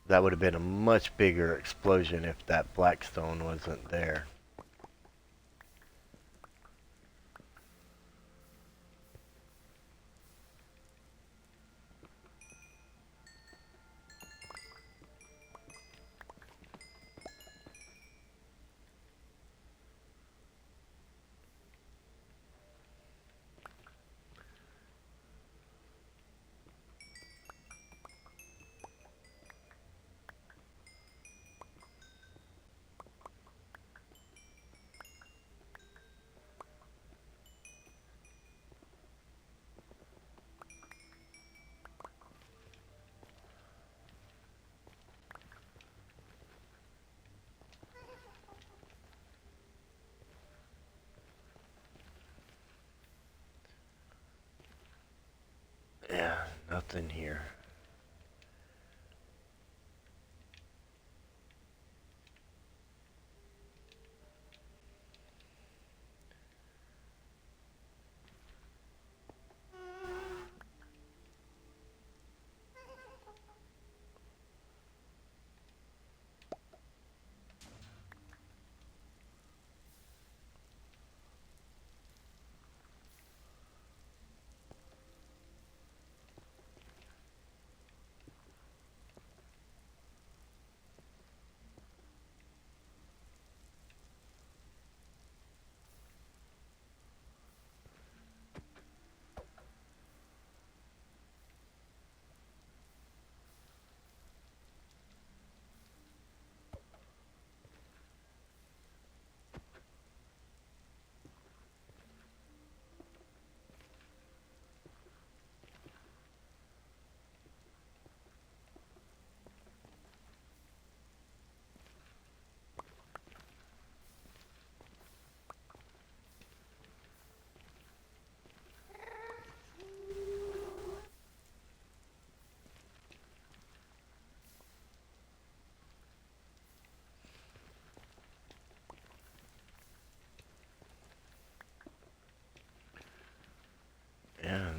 That would have been a much bigger explosion if that blackstone wasn't there. Yeah, nothing here.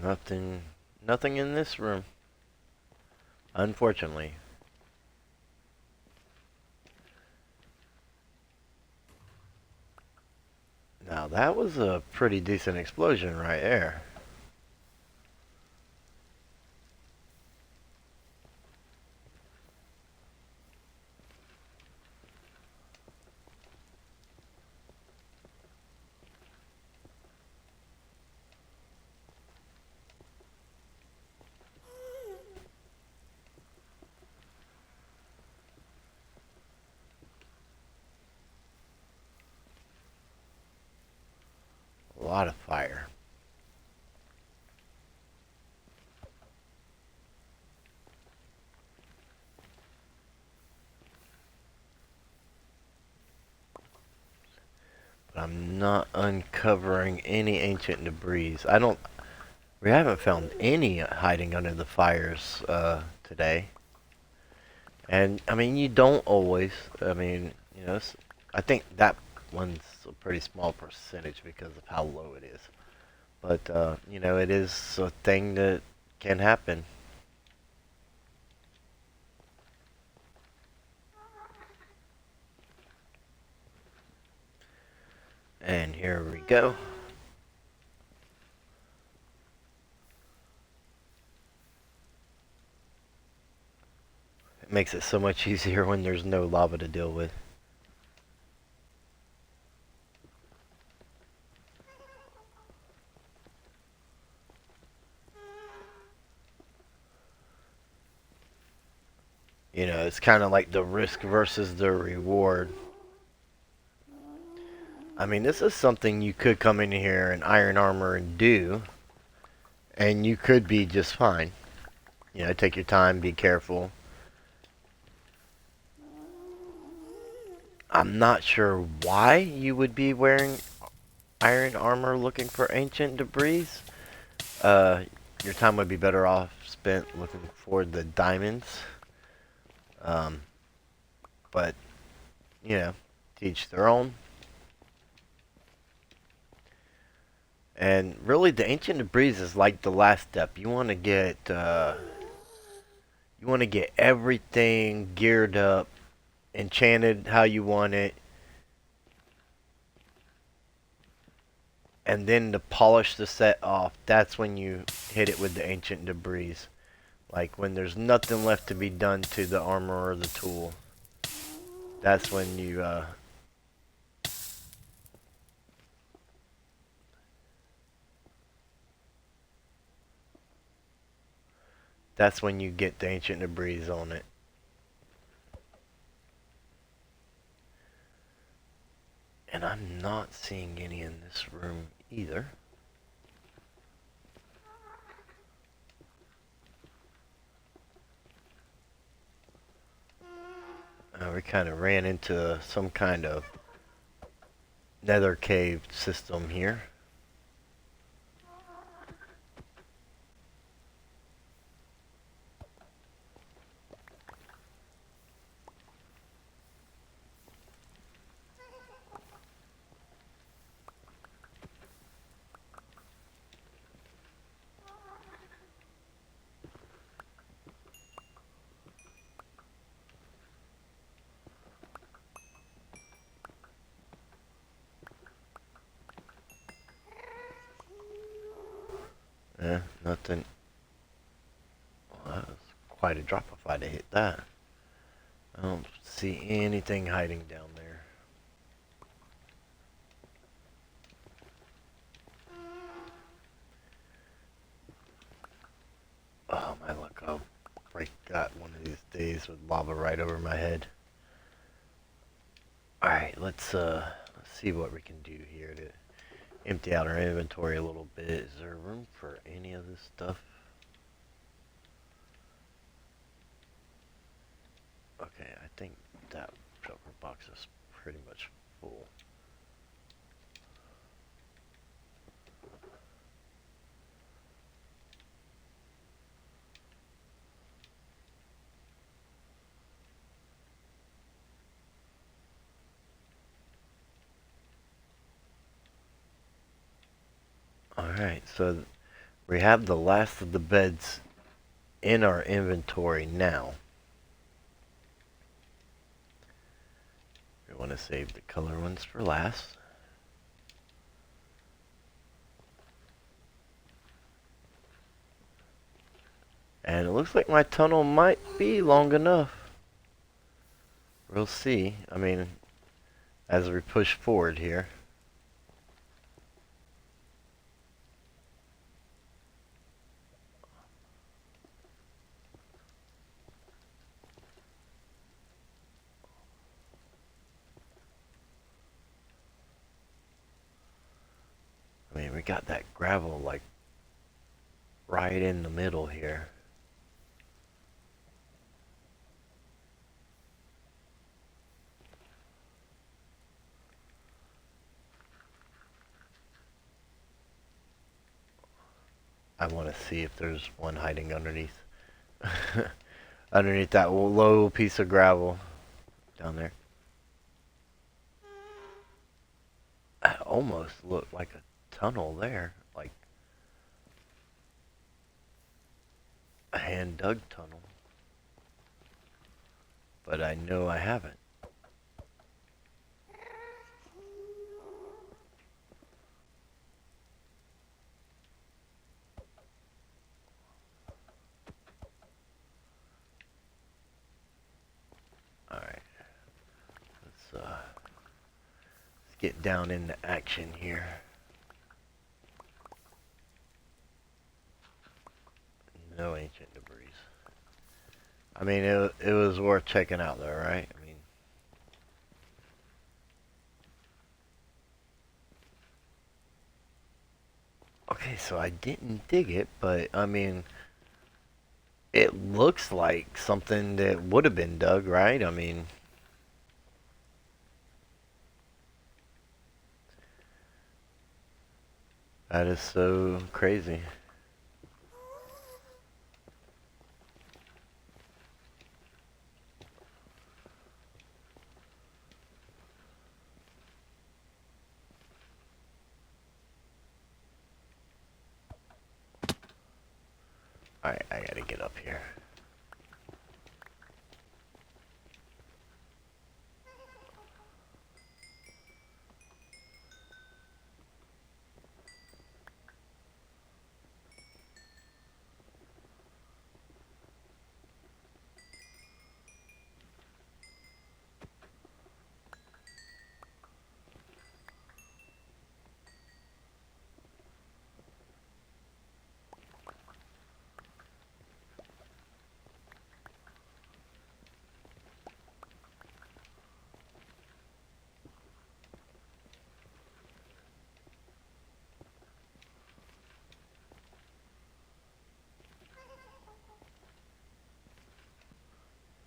Nothing in this room, unfortunately. Now that was a pretty decent explosion right there. A lot of fire. But I'm not uncovering any ancient debris. We haven't found any hiding under the fires today. And I mean, you don't always. I mean, I think that one's a pretty small percentage because of how low it is. But it is a thing that can happen. And here we go. It makes it so much easier when there's no lava to deal with. It's kind of like the risk versus the reward. I mean, this is something you could come in here in iron armor and do, and you could be just fine. Take your time, be careful. I'm not sure why you would be wearing iron armor looking for ancient debris. Uh, your time would be better off spent looking for the diamonds. Um, but, to each their own. And really, the ancient debris is like the last step. You want to get everything geared up, enchanted how you want it, and then to polish the set off. That's when you hit it with the ancient debris. Like when there's nothing left to be done to the armor or the tool. That's when you get the ancient debris on it. And I'm not seeing any in this room either. We kind of ran into some kind of nether cave system here. Nothing. Well, that was quite a drop if I'd have hit that. I don't see anything hiding down there. Oh my luck, I'll break that one of these days with lava right over my head. Alright, let's see what we can do here to empty out our inventory a little bit. Is there room for any of this stuff? Okay, I think that shopper box is pretty much full. Alright, so We have the last of the beds in our inventory now. We want to save the color ones for last. And it looks like my tunnel might be long enough. We'll see. I mean, as we push forward here. I mean, we got that gravel like right in the middle here. I want to see if there's one hiding underneath. Underneath that low piece of gravel down there. I almost looked like a tunnel there, like a hand dug tunnel. But I know I haven't. Alright. Let's get down into action here. No ancient debris. I mean, it was worth checking out though, right? I mean, okay, so I didn't dig it, but I mean, it looks like something that would have been dug, right? I mean, that is so crazy. Alright, I gotta get up here.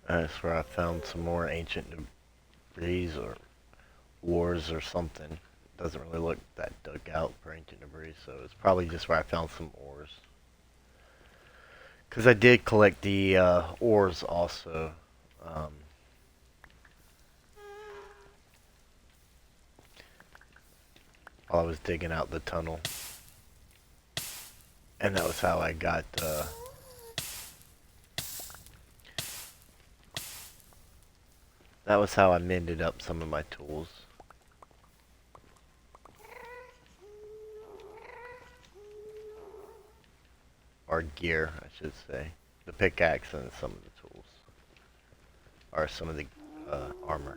That's where I found some more ancient debris or ores or something. Doesn't really look that dug out for ancient debris, so it's probably just where I found some ores. Because I did collect the ores also. Um, while I was digging out the tunnel. And that was how I got that was how I mended up some of my tools. Or gear, I should say. The pickaxe and some of the tools. Or some of the armor.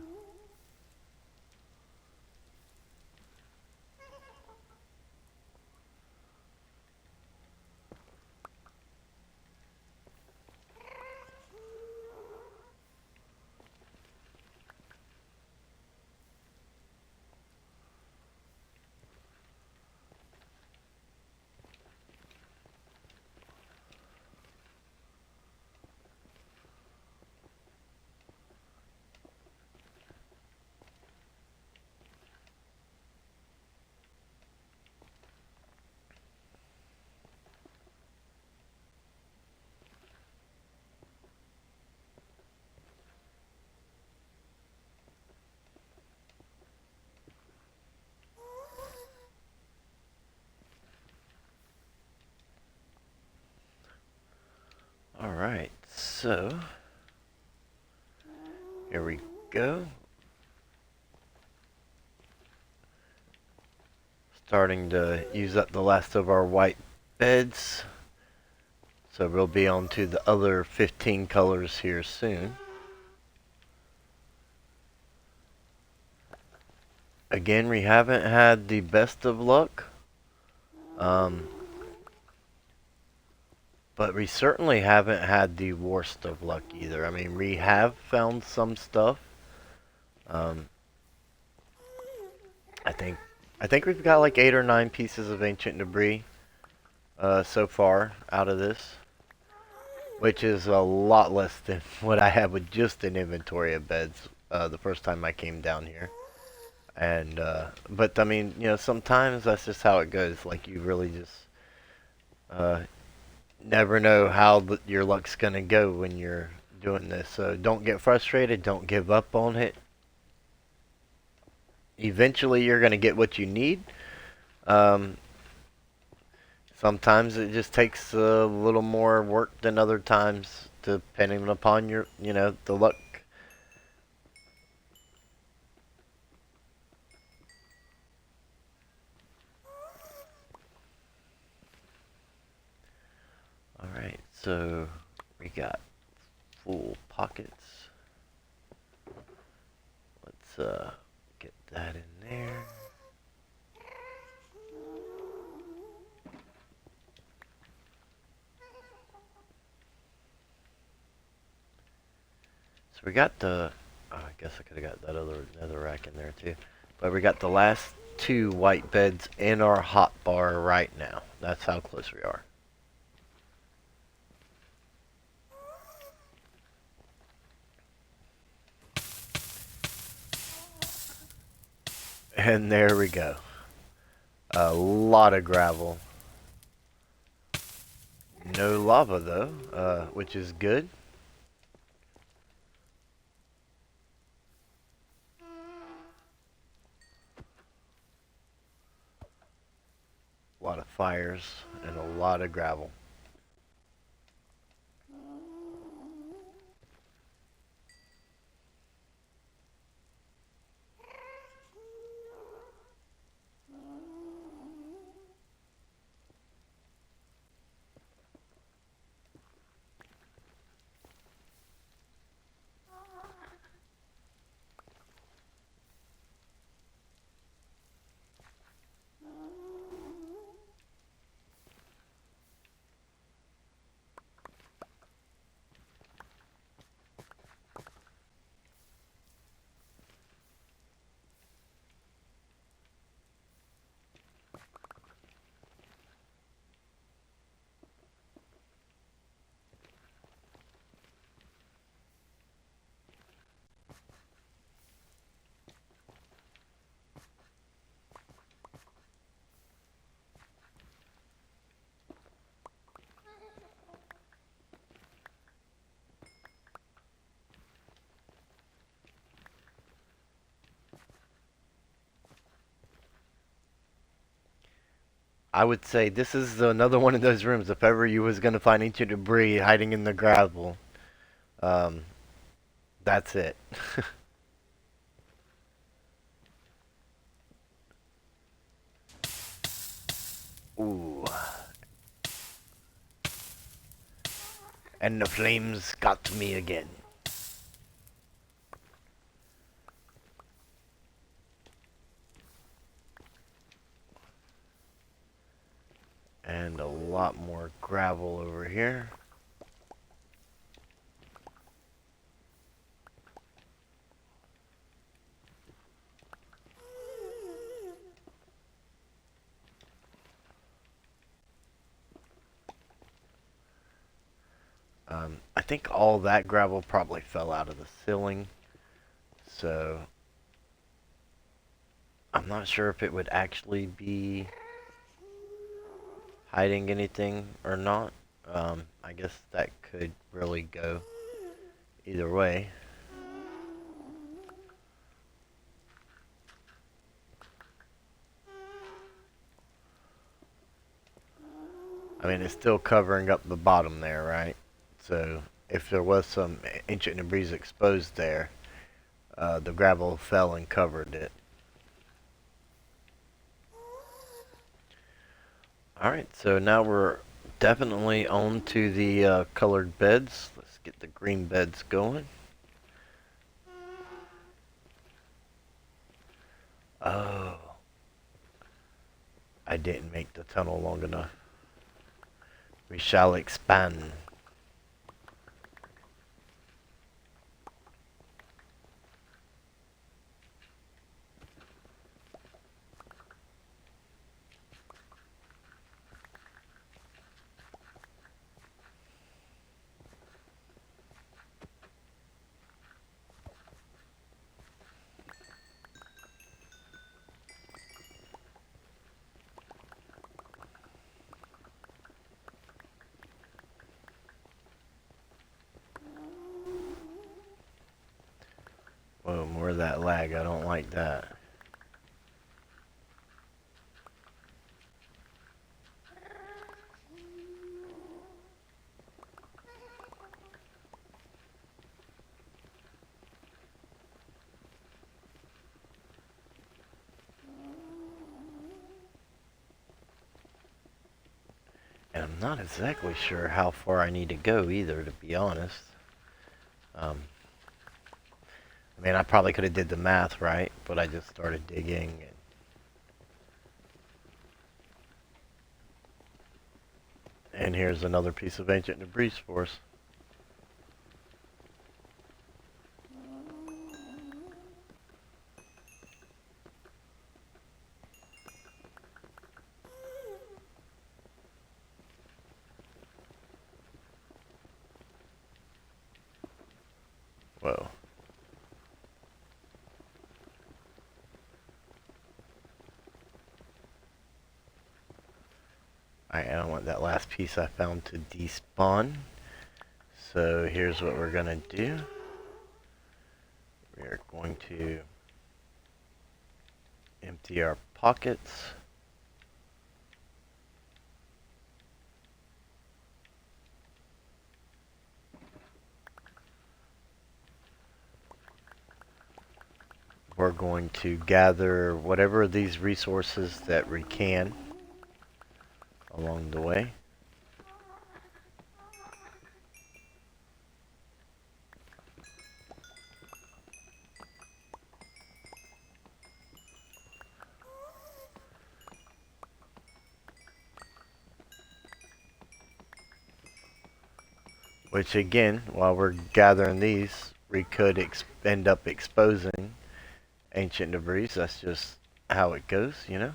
Alright, so here we go. Starting to use up the last of our white beds. So we'll be on to the other 15 colors here soon. Again, we haven't had the best of luck. But we certainly haven't had the worst of luck either. I mean, we have found some stuff. Um, I think we've got like 8 or 9 pieces of ancient debris so far out of this, which is a lot less than what I had with just an inventory of beds the first time I came down here. And but I mean, you know, sometimes that's just how it goes. Like you really just uh, never know how your luck's gonna go when you're doing this. So don't get frustrated. Don't give up on it. Eventually, you're gonna get what you need. Um, Sometimes it just takes a little more work than other times, depending upon your, you know, the luck. Alright, so we got full pockets. Let's get that in there. So we got the, oh, I guess I could have got that other rack in there too. But we got the last 2 white beds in our hot bar right now. That's how close we are. And there we go. A lot of gravel. No lava though, which is good. A lot of fires and a lot of gravel. I would say this is another one of those rooms. If ever you was gonna find ancient debris hiding in the gravel, um, that's it. Ooh. And the flames got me again. And a lot more gravel over here. I think all that gravel probably fell out of the ceiling. So I'm not sure if it would actually be hiding anything or not. I guess that could really go either way. I mean, it's still covering up the bottom there, right? So if there was some ancient debris exposed there, the gravel fell and covered it. Alright, so now we're definitely on to the colored beds. Let's get the green beds going. Oh, I didn't make the tunnel long enough. We shall expand. Whoa, more of that lag. I don't like that. And I'm not exactly sure how far I need to go either, to be honest. I mean, I probably could have did the math right, but I just started digging. And here's another piece of ancient debris for us. Whoa. Alright, I don't want that last piece I found to despawn. So here's what we're gonna do. We're going to empty our pockets. We're going to gather whatever of these resources that we can along the way. Which again, while we're gathering these, we could end up exposing ancient debris. That's just how it goes, you know?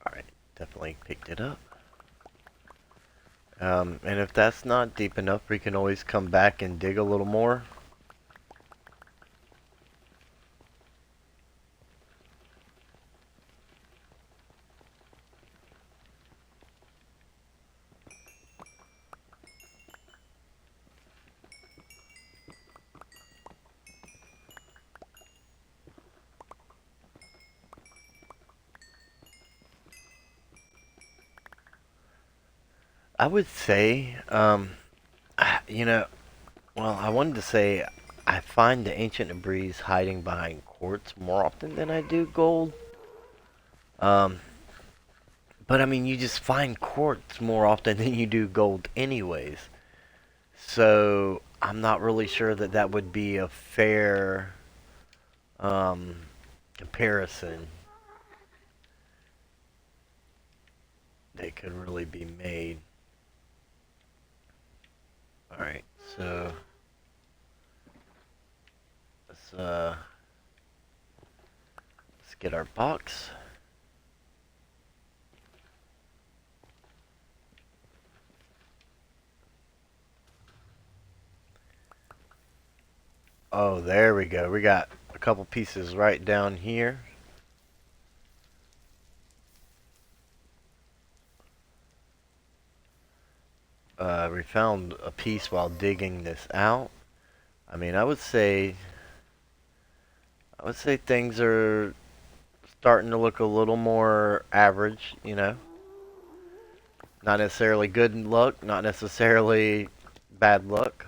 Alright, definitely picked it up. And if that's not deep enough, we can always come back and dig a little more. I would say, you know, well, I wanted to say I find the ancient debris hiding behind quartz more often than I do gold. Um, but I mean, you just find quartz more often than you do gold anyways. So I'm not really sure that that would be a fair um, comparison that could really be made. Alright, so let's get our box. Oh, there we go. We got a couple pieces right down here. We found a piece while digging this out. I mean, I would say I would say things are starting to look a little more average, you know. Not necessarily good luck, not necessarily bad luck.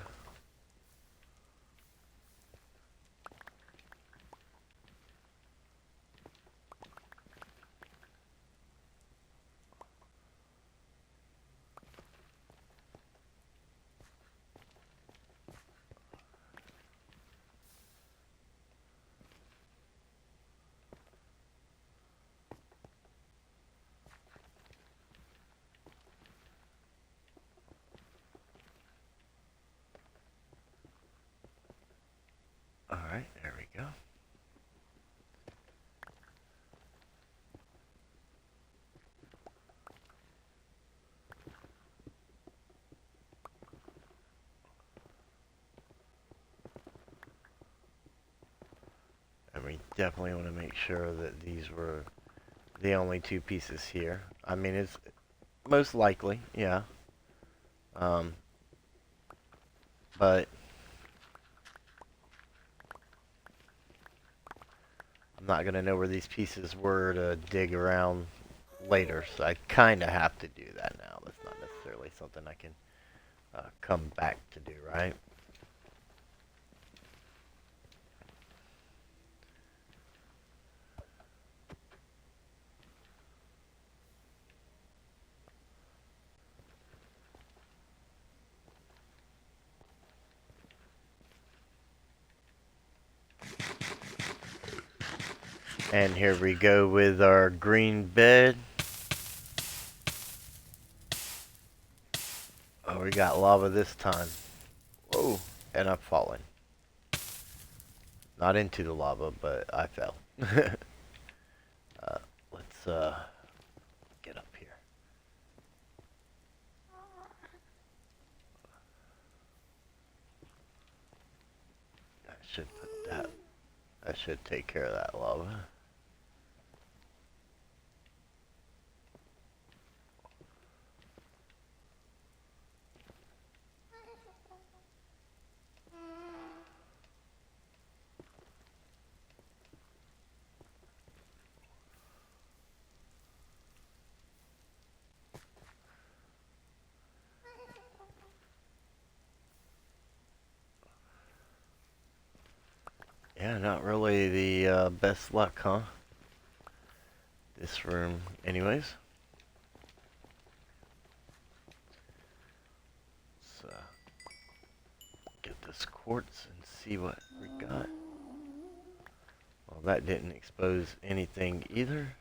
Alright, there we go. And we definitely want to make sure that these were the only two pieces here. I mean, it's most likely, yeah. Um, but I'm not going to know where these pieces were to dig around later, so I kind of have to do that now. That's not necessarily something I can come back to do, right? And here we go with our green bed. Oh, we got lava this time. Whoa, and I've fallen. Not into the lava, but I fell. Let's get up here. I should put that. I should take care of that lava. Yeah, not really the best luck, huh? This room, anyways. Let's get this quartz and see what we got. Well, that didn't expose anything either.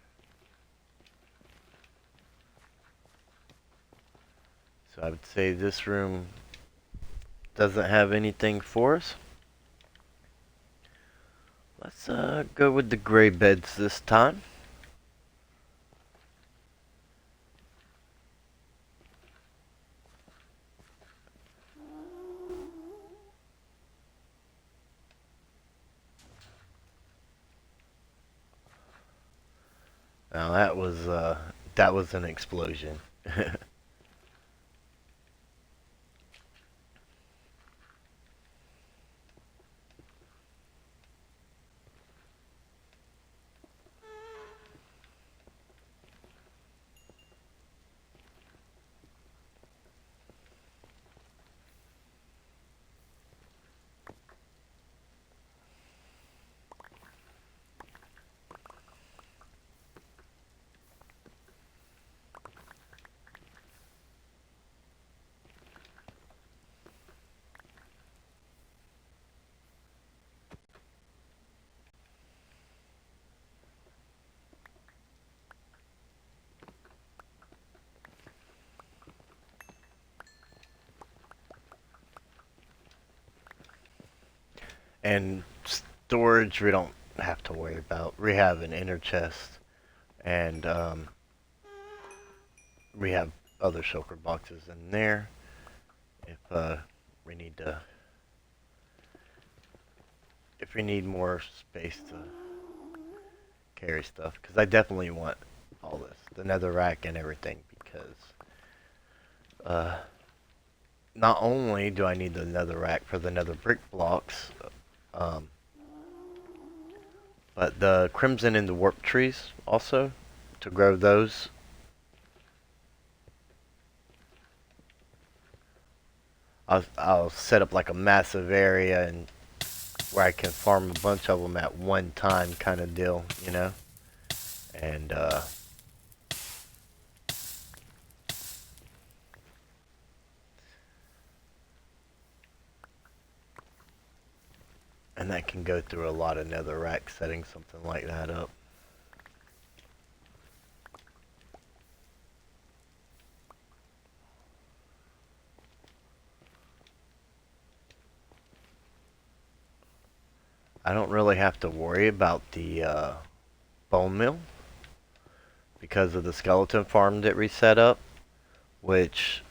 So I would say this room doesn't have anything for us. Let's go with the gray beds this time. Now that was an explosion. And storage we don't have to worry about. We have an inner chest, and we have other shulker boxes in there if we need to, if we need more space to carry stuff. Because I definitely want all this, the nether rack and everything, because not only do I need the nether rack for the nether brick blocks, um, But the crimson and the warp trees also, to grow those. I'll set up like a massive area and where I can farm a bunch of them at one time kind of deal, you know? And and that can go through a lot of netherrack setting something like that up. I don't really have to worry about the bone meal because of the skeleton farm that we set up, which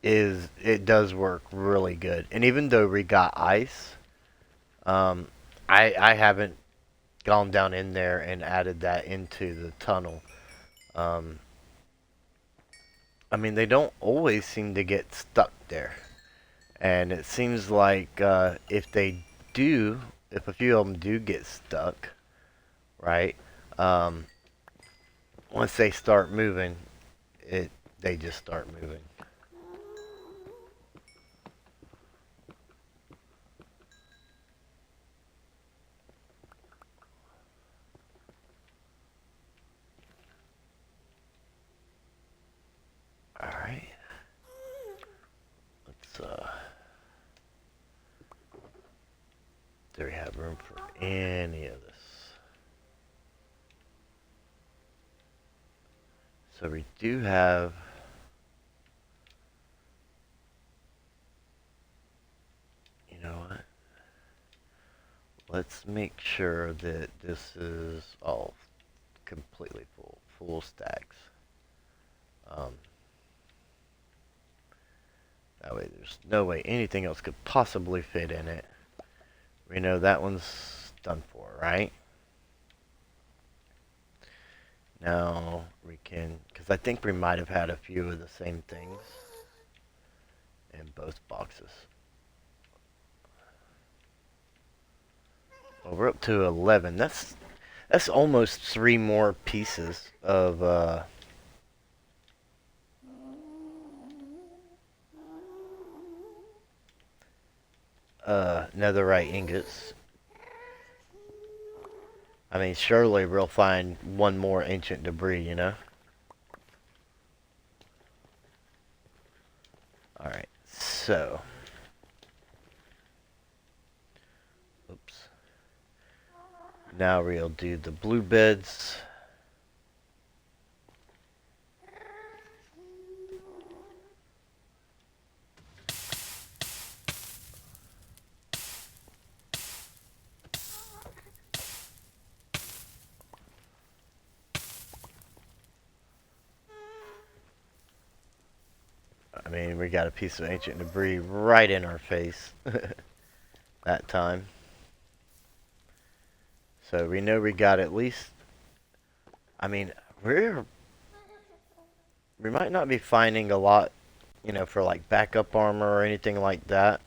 it does work really good. And even though we got ice, um, I haven't gone down in there and added that into the tunnel. Um, I mean, they don't always seem to get stuck there. And it seems like if they do, if a few of them do get stuck, right? Um, once they start moving, they just start moving. All right. Let's do we have room for any of this? So we do have. You know what? Let's make sure that this is all completely full stacks. Um, that way there's no way anything else could possibly fit in it. We know that one's done for, right? Now we can, because I think we might have had a few of the same things in both boxes. Well, we're up to 11. That's almost 3 more pieces of netherite ingots. I mean, surely we'll find one more ancient debris, you know? Alright, so. Oops. Now we'll do the blue beds. I mean, we got a piece of ancient debris right in our face that time. So we know we got at least. I mean, we might not be finding a lot, you know, for like backup armor or anything like that.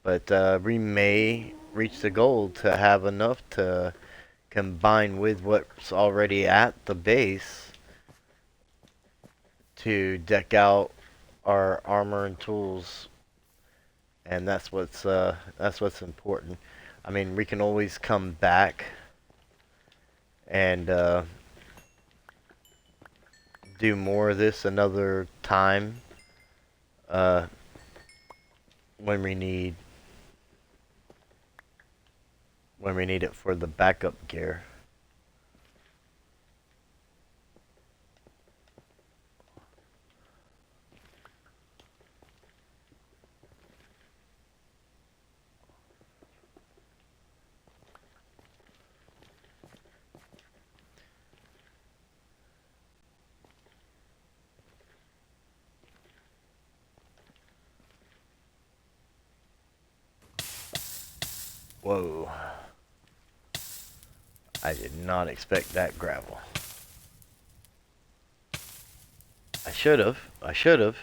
But we may reach the goal to have enough to combine with what's already at the base to deck out our armor and tools, and that's what's important. I mean, we can always come back and do more of this another time uh, when we need it for the backup gear. Whoa. I did not expect that gravel. I should have. I should have.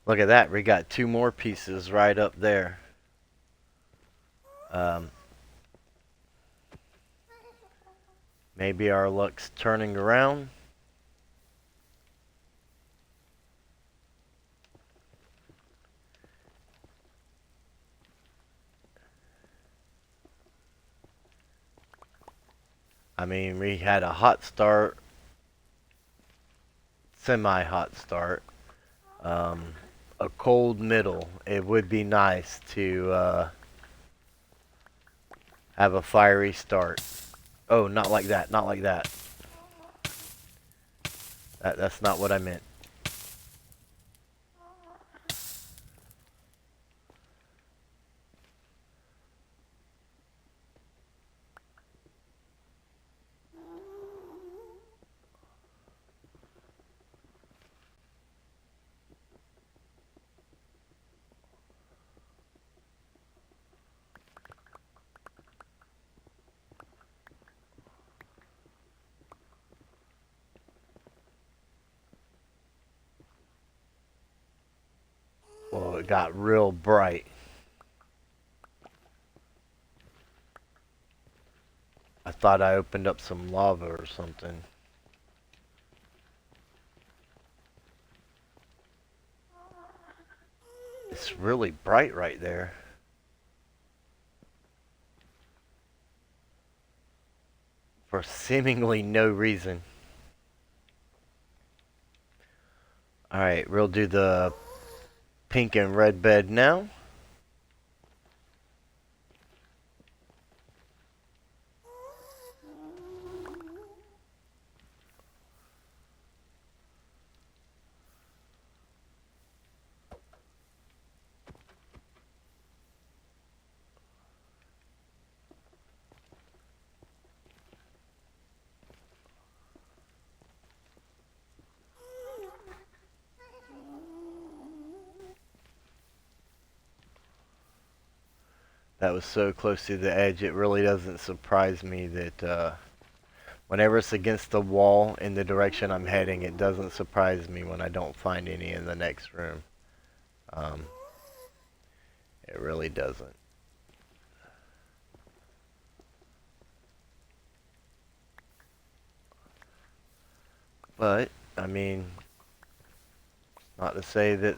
Look at that. We got 2 more pieces right up there. Um, maybe our luck's turning around. I mean, we had a hot start, semi-hot start, um, a cold middle. It would be nice to have a fiery start. Oh, not like that, not like that. That's not what I meant. Well, it got real bright. I thought I opened up some lava or something. It's really bright right there. For seemingly no reason. Alright, we'll do the pink and red bed now. That was so close to the edge, it really doesn't surprise me that whenever it's against the wall in the direction I'm heading, it doesn't surprise me when I don't find any in the next room. Um, it really doesn't. But, I mean, not to say that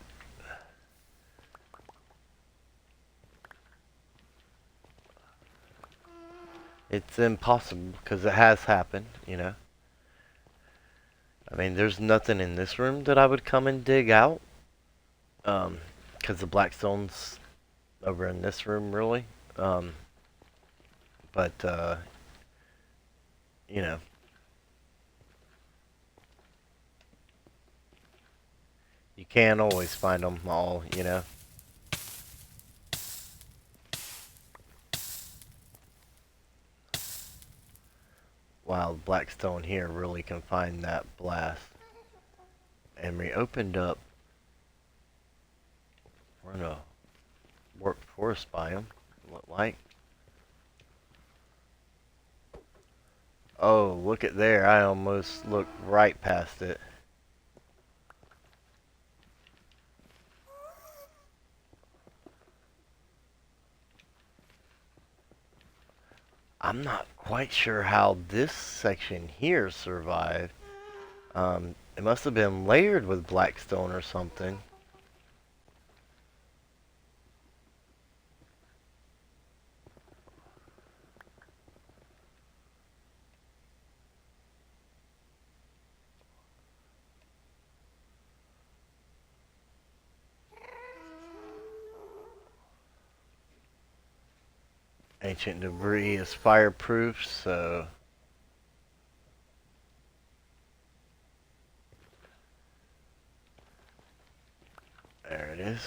it's impossible, because it has happened, you know. I mean, there's nothing in this room that I would come and dig out. Because the blackstone's over in this room, really. Um, but, you know, you can't always find them all, you know. While Blackstone here really can find that blast. And we opened up, we're in a warped forest biome, look like. Oh, look at there, I almost looked right past it. I'm not quite sure how this section here survived. It must have been layered with blackstone or something. Ancient debris is fireproof, so there it is.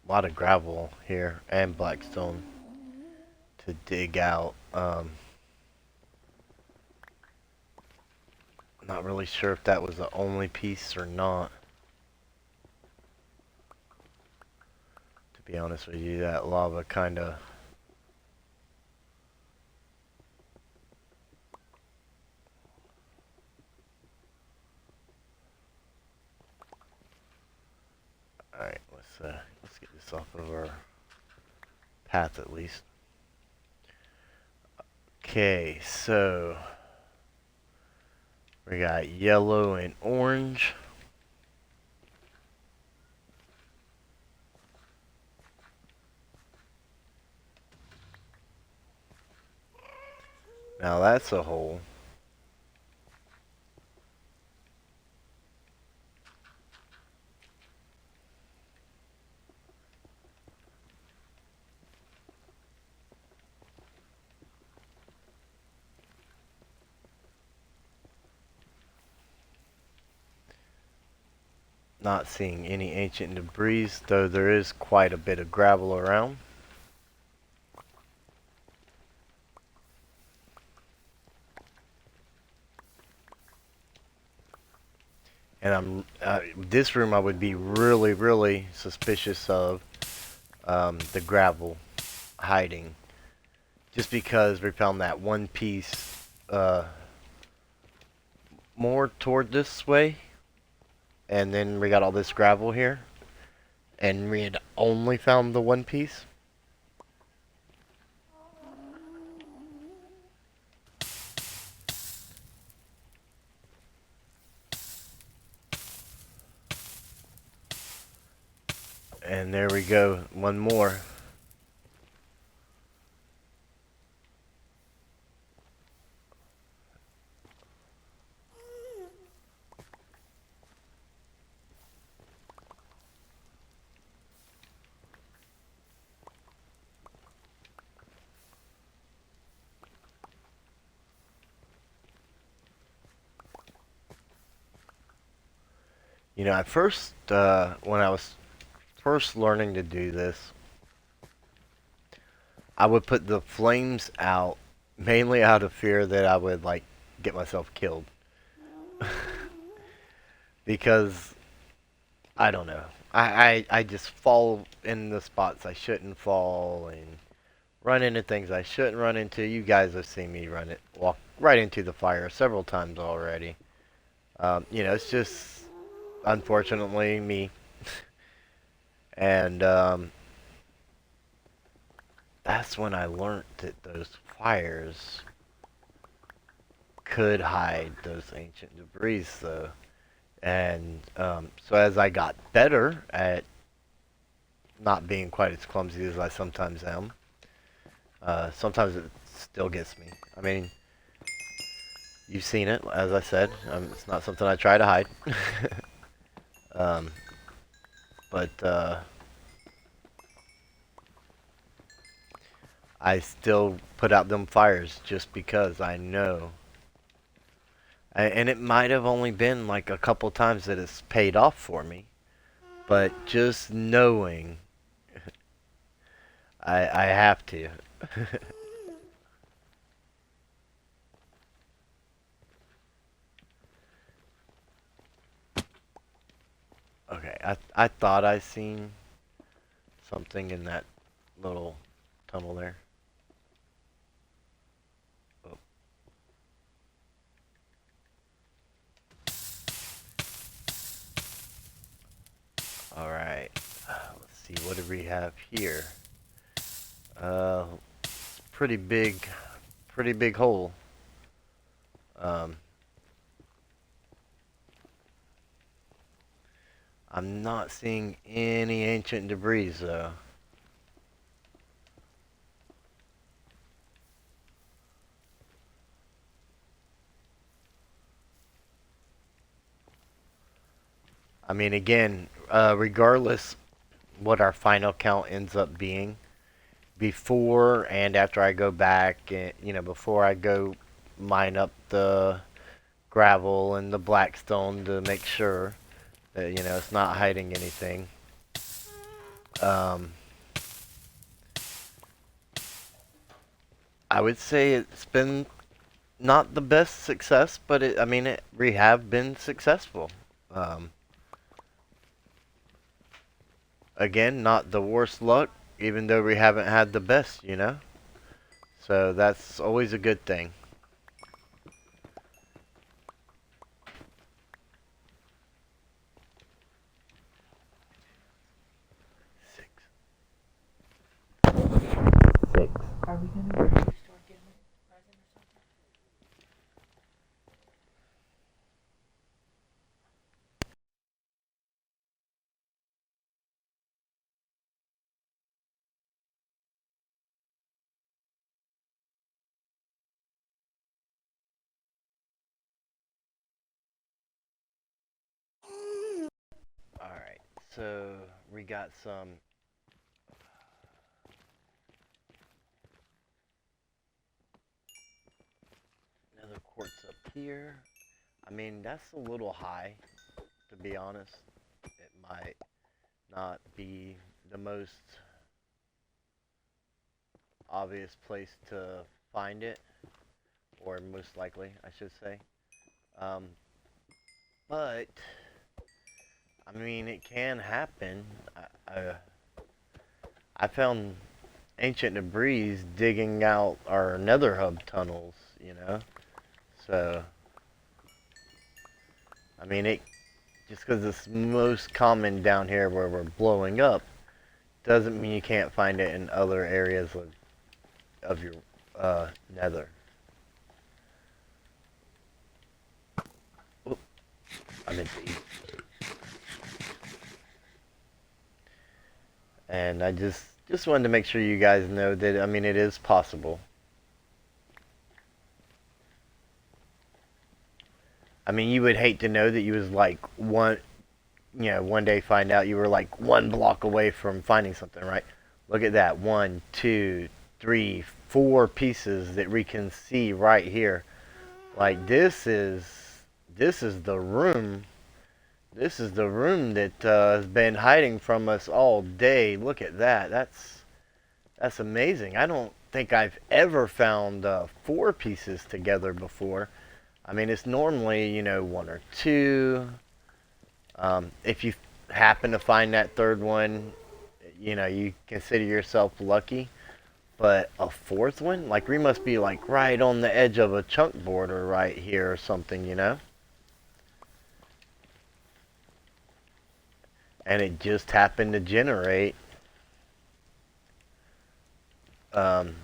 A lot of gravel here and blackstone to dig out. Not really sure if that was the only piece or not. To be honest with you, that lava kind of... Alright, let's get this off of our path at least. Okay, so we got yellow and orange. Now that's a hole. Not seeing any ancient debris, though there is quite a bit of gravel around. And this room I would be really, really suspicious of the gravel hiding. Just because we found that one piece more toward this way. And then we got all this gravel here. And we had only found the one piece. And there we go, one more. You know, at first, when I was first learning to do this, I would put the flames out, mainly out of fear that I would, like, get myself killed. Because, I don't know. I just fall in the spots I shouldn't fall and run into things I shouldn't run into. You guys have seen me walk right into the fire several times already. You know, it's just, unfortunately, me. And, that's when I learned that those fires could hide those ancient debris, though. And so as I got better at not being quite as clumsy as I sometimes am, sometimes it still gets me. I mean, you've seen it, as I said. It's not something I try to hide. um, but I still put out them fires just because I know. And it might have only been like a couple times that it's paid off for me. But just knowing I have to. Okay, I thought I seen something in that little tunnel there. Oh. Alright. Let's see, what do we have here? Uh, pretty big hole. Um, I'm not seeing any ancient debris though. I mean, again, regardless what our final count ends up being, before and after I go back, and you know, before I go mine up the gravel and the blackstone to make sure that you know it's not hiding anything. Um, I would say it's been not the best success, but I mean, we have been successful. Um, Again, not the worst luck, even though we haven't had the best, you know? So that's always a good thing. Six. Six. Are we gonna go to the store get him a present or something? Alright, so we got some another quartz up here. I mean, that's a little high, to be honest. It might not be the most obvious place to find it, or most likely, I should say. Um, but I mean, it can happen. I found ancient debris digging out our nether hub tunnels, you know. So I mean, it just because it's most common down here where we're blowing up doesn't mean you can't find it in other areas of your nether. Oop, I meant to eat. And I just wanted to make sure you guys know that I mean it is possible. I mean, you would hate to know that you was like one day find out you were like one block away from finding something, right? Look at that. One, two, three, four pieces that we can see right here. Like this is the room. This is the room that has been hiding from us all day. Look at that. That's amazing. I don't think I've ever found four pieces together before. I mean, it's normally, one or two. If you happen to find that third one, you consider yourself lucky. But a fourth one? Like, we must be, like, right on the edge of a chunk border right here or something, you know? And it just happened to generate um,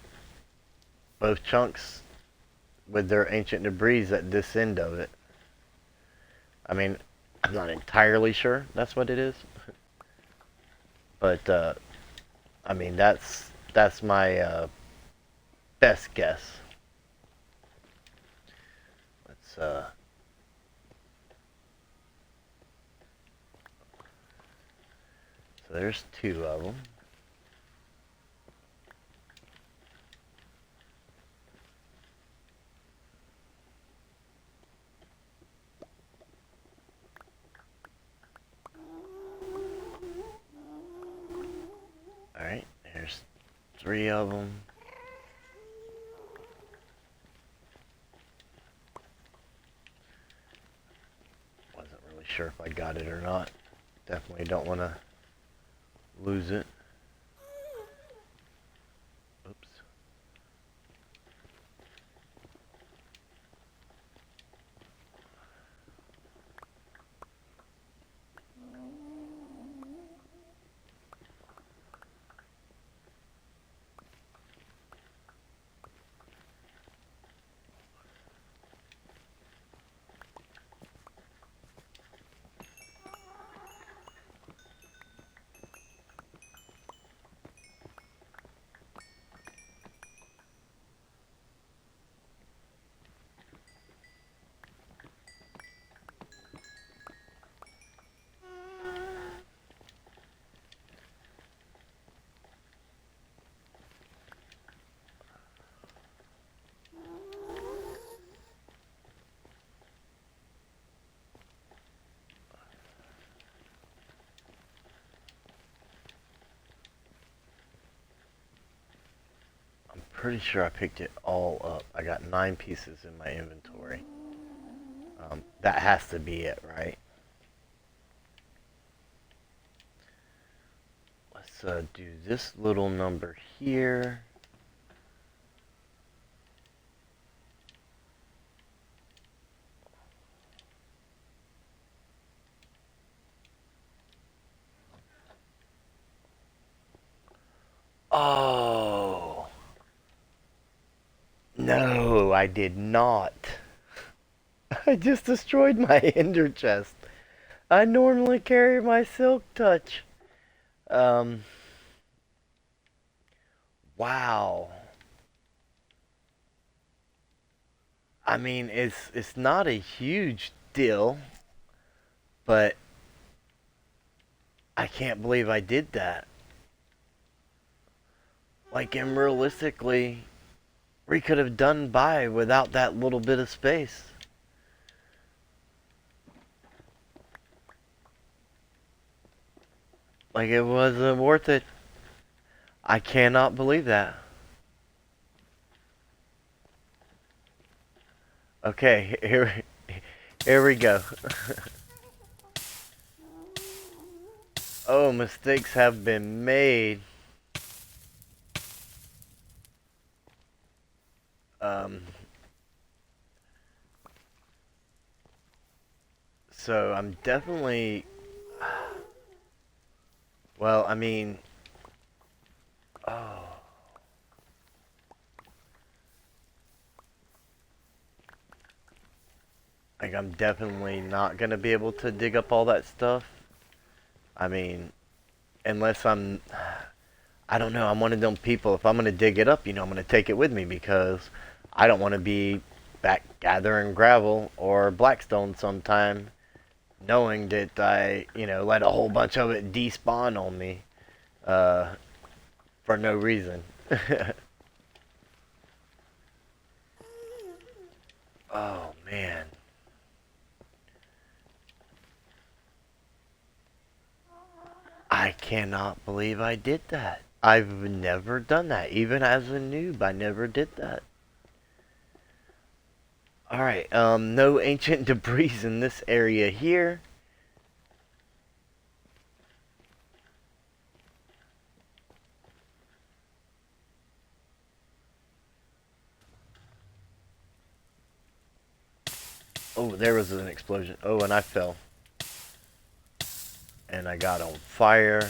both chunks with their ancient debris at this end of it. I mean, I'm not entirely sure that's what it is. But, I mean, that's my best guess. Let's so there's two of them. Alright, there's three of them. Wasn't really sure if I got it or not. Definitely don't want to lose it. Oops. pretty sure I picked it all up. I got 9 pieces in my inventory. That has to be it, right? Let's do this little number here. Oh, no, I did not. I just destroyed my ender chest. I normally carry my silk touch. Um, wow. I mean, it's not a huge deal, but I can't believe I did that. Like, and realistically, we could have done by without that little bit of space. Like, it wasn't worth it. I cannot believe that. Okay, here we go. Oh, mistakes have been made. Um, so I'm definitely, well, I mean, oh, like I'm definitely not gonna be able to dig up all that stuff. I mean, unless I don't know, I'm one of them people, if I'm gonna dig it up, I'm gonna take it with me because I don't want to be back gathering gravel or blackstone sometime knowing that I, let a whole bunch of it despawn on me, uh, for no reason. Oh man, I cannot believe I did that. I've never done that. Even as a noob, I never did that. Alright, no ancient debris in this area here. Oh, there was an explosion. Oh, and I fell. And I got on fire.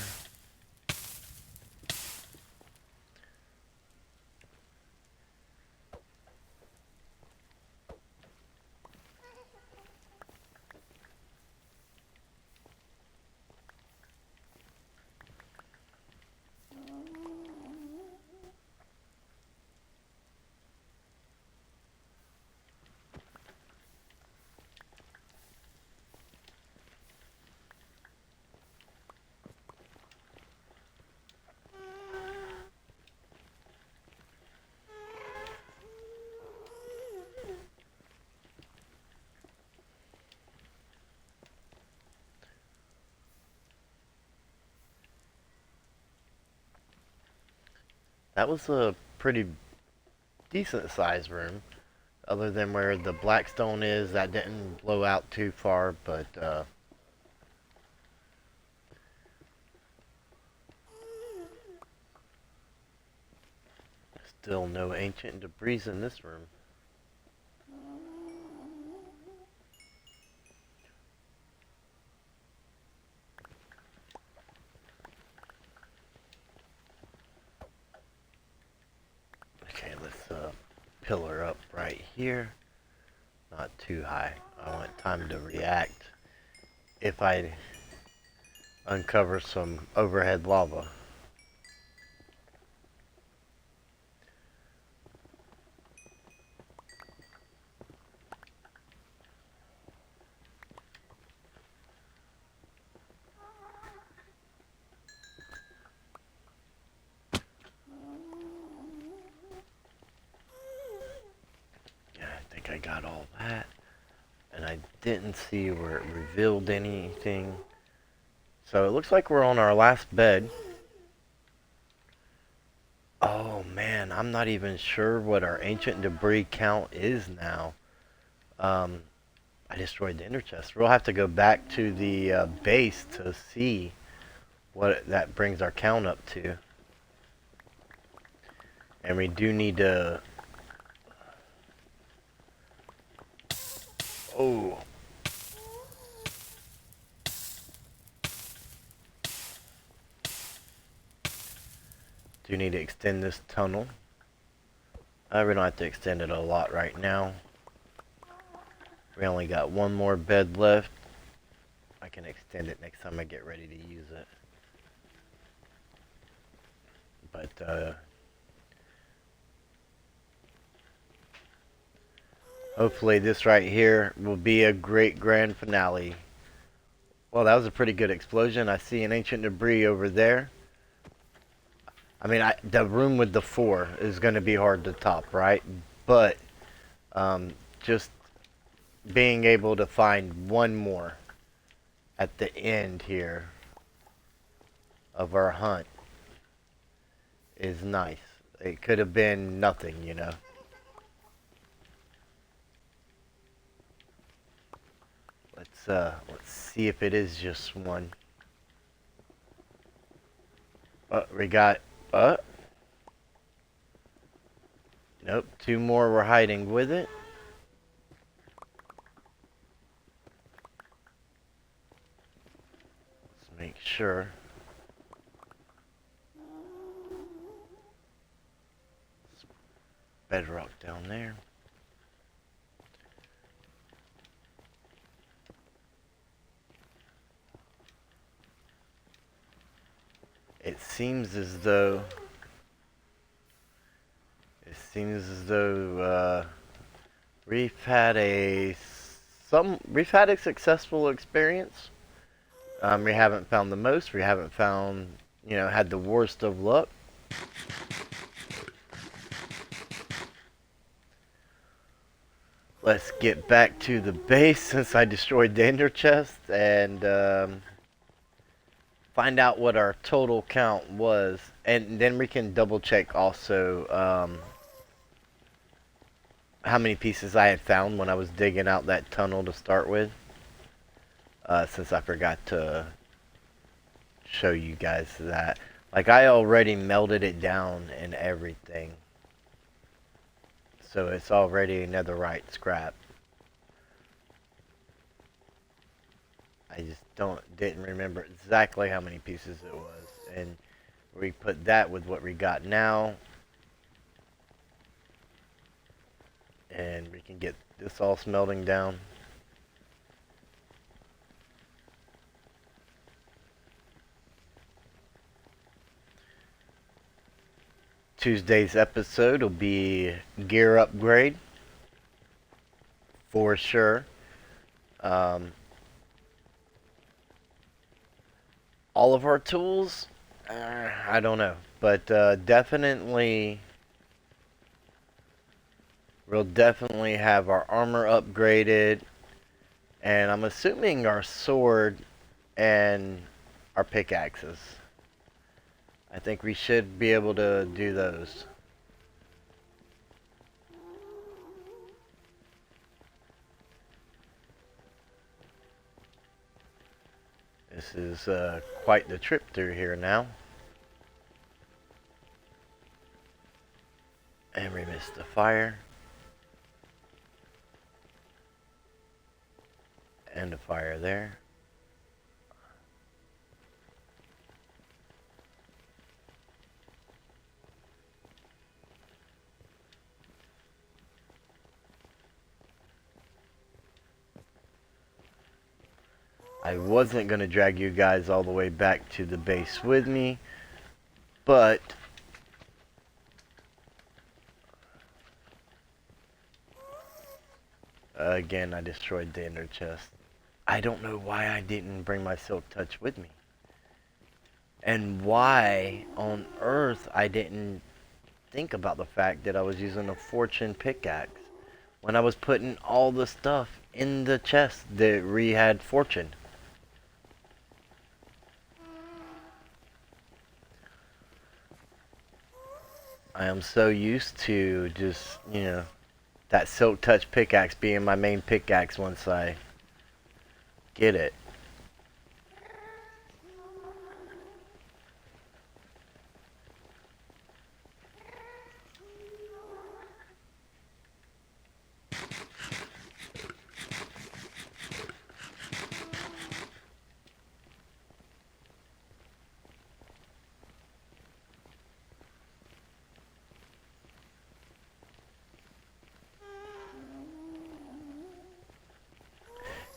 That was a pretty decent sized room. Other than where the blackstone is, that didn't blow out too far, but still no ancient debris in this room. Okay, let's pillar up right here. Not too high. I want time to react if I uncover some overhead lava. Yeah, I think I got all that. And I didn't see where it revealed anything. So it looks like we're on our last bed. Oh man, and I'm not even sure what our ancient debris count is now. Um, I destroyed the ender chest. We'll have to go back to the base to see what that brings our count up to. And we do need to... Oh. Do need to extend this tunnel. We don't have to extend it a lot right now. We only got one more bed left. I can extend it next time I get ready to use it. But, hopefully this right here will be a great grand finale. Well, that was a pretty good explosion. I see an ancient debris over there. I mean, the room with the 4 is going to be hard to top, right? But, just being able to find one more at the end here of our hunt is nice. It could have been nothing, you know. Let's see if it is just one. We got nope, 2 more were hiding with it. Let's make sure. Bedrock down there. It seems as though we've had a successful experience. We haven't found the most. We haven't found, had the worst of luck. Let's get back to the base since I destroyed the ender chest and find out what our total count was. And then we can double check also how many pieces I had found when I was digging out that tunnel to start with. Since I forgot to show you guys that. Like, I already melted it down and everything. So it's already netherite scrap. I just didn't remember exactly how many pieces it was. And we put that with what we got now. And we can get this all smelting down. Tuesday's episode will be gear upgrade. For sure. All of our tools? I don't know. But definitely... We'll definitely have our armor upgraded. And I'm assuming our sword and our pickaxes. I think we should be able to do those. This is quite the trip through here now. And we missed the fire. And a fire there. I wasn't going to drag you guys all the way back to the base with me, but again, I destroyed the ender chest. I don't know why I didn't bring my silk touch with me. And why on earth I didn't think about the fact that I was using a fortune pickaxe when I was putting all the stuff in the chest that we had fortune. I am so used to just, that silk touch pickaxe being my main pickaxe once I get it.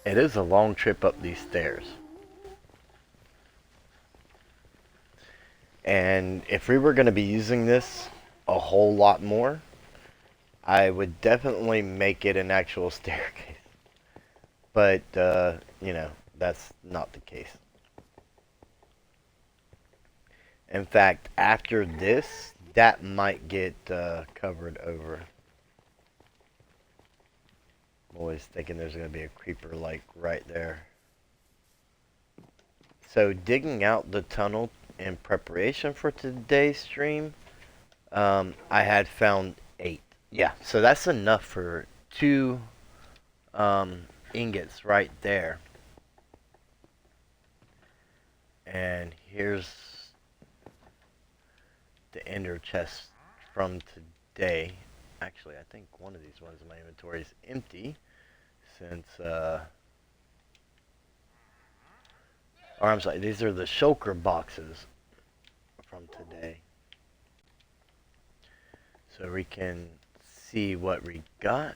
It is a long trip up these stairs. And if we were going to be using this a whole lot more, I would definitely make it an actual staircase. But, that's not the case. In fact, after this, that might get covered over. I'm always thinking there's going to be a creeper, like, right there. So, digging out the tunnel in preparation for today's stream, I had found 8. Yeah, so that's enough for 2 ingots right there. And here's the ender chest from today. Actually, I think one of these ones in my inventory is empty since, or I'm sorry, these are the shulker boxes from today. So we can see what we got.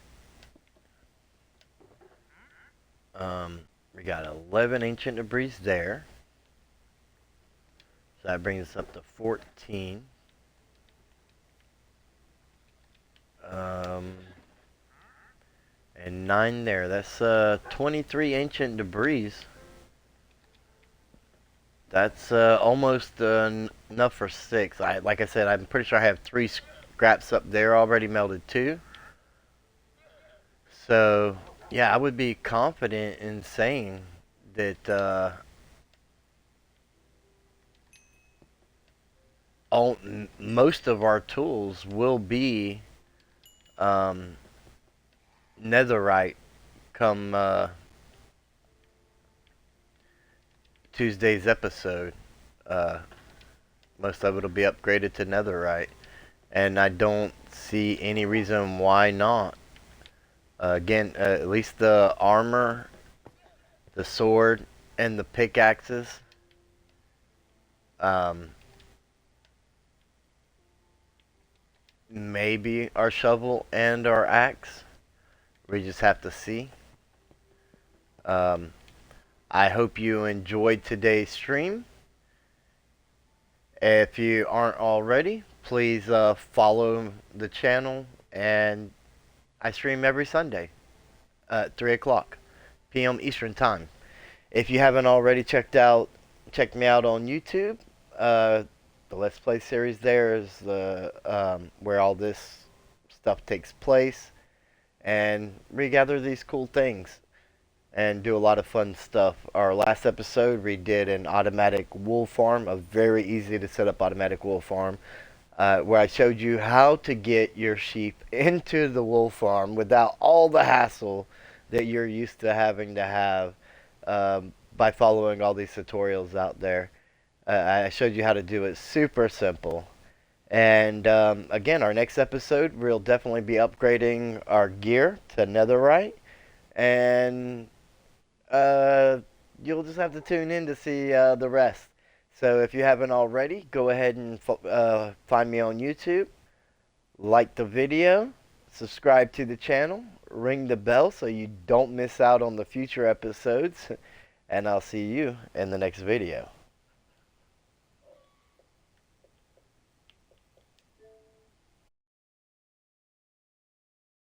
We got 11 ancient debris there. So that brings us up to 14. And 9 there. That's 23 ancient debris. That's almost enough for 6. Like I said, I'm pretty sure I have 3 scraps up there already melted too. So, yeah, I would be confident in saying that most of our tools will be netherite come Tuesday's episode. Most of it will be upgraded to netherite, and I don't see any reason why not. Again, at least the armor, the sword, and the pickaxes. Maybe our shovel and our axe. We just have to see. I hope you enjoyed today's stream. If you aren't already, please follow the channel. And I stream every Sunday at 3 o'clock p.m. Eastern Time. If you haven't already checked me out on YouTube. The Let's Play series there is the where all this stuff takes place, and we gather these cool things and do a lot of fun stuff. Our last episode, we did an automatic wool farm, a very easy to set up automatic wool farm, where I showed you how to get your sheep into the wool farm without all the hassle that you're used to having to have by following all these tutorials out there. I showed you how to do it super simple. And again, our next episode, we'll definitely be upgrading our gear to netherite. And you'll just have to tune in to see the rest. So if you haven't already, go ahead and find me on YouTube. Like the video. Subscribe to the channel. Ring the bell so you don't miss out on the future episodes. And I'll see you in the next video.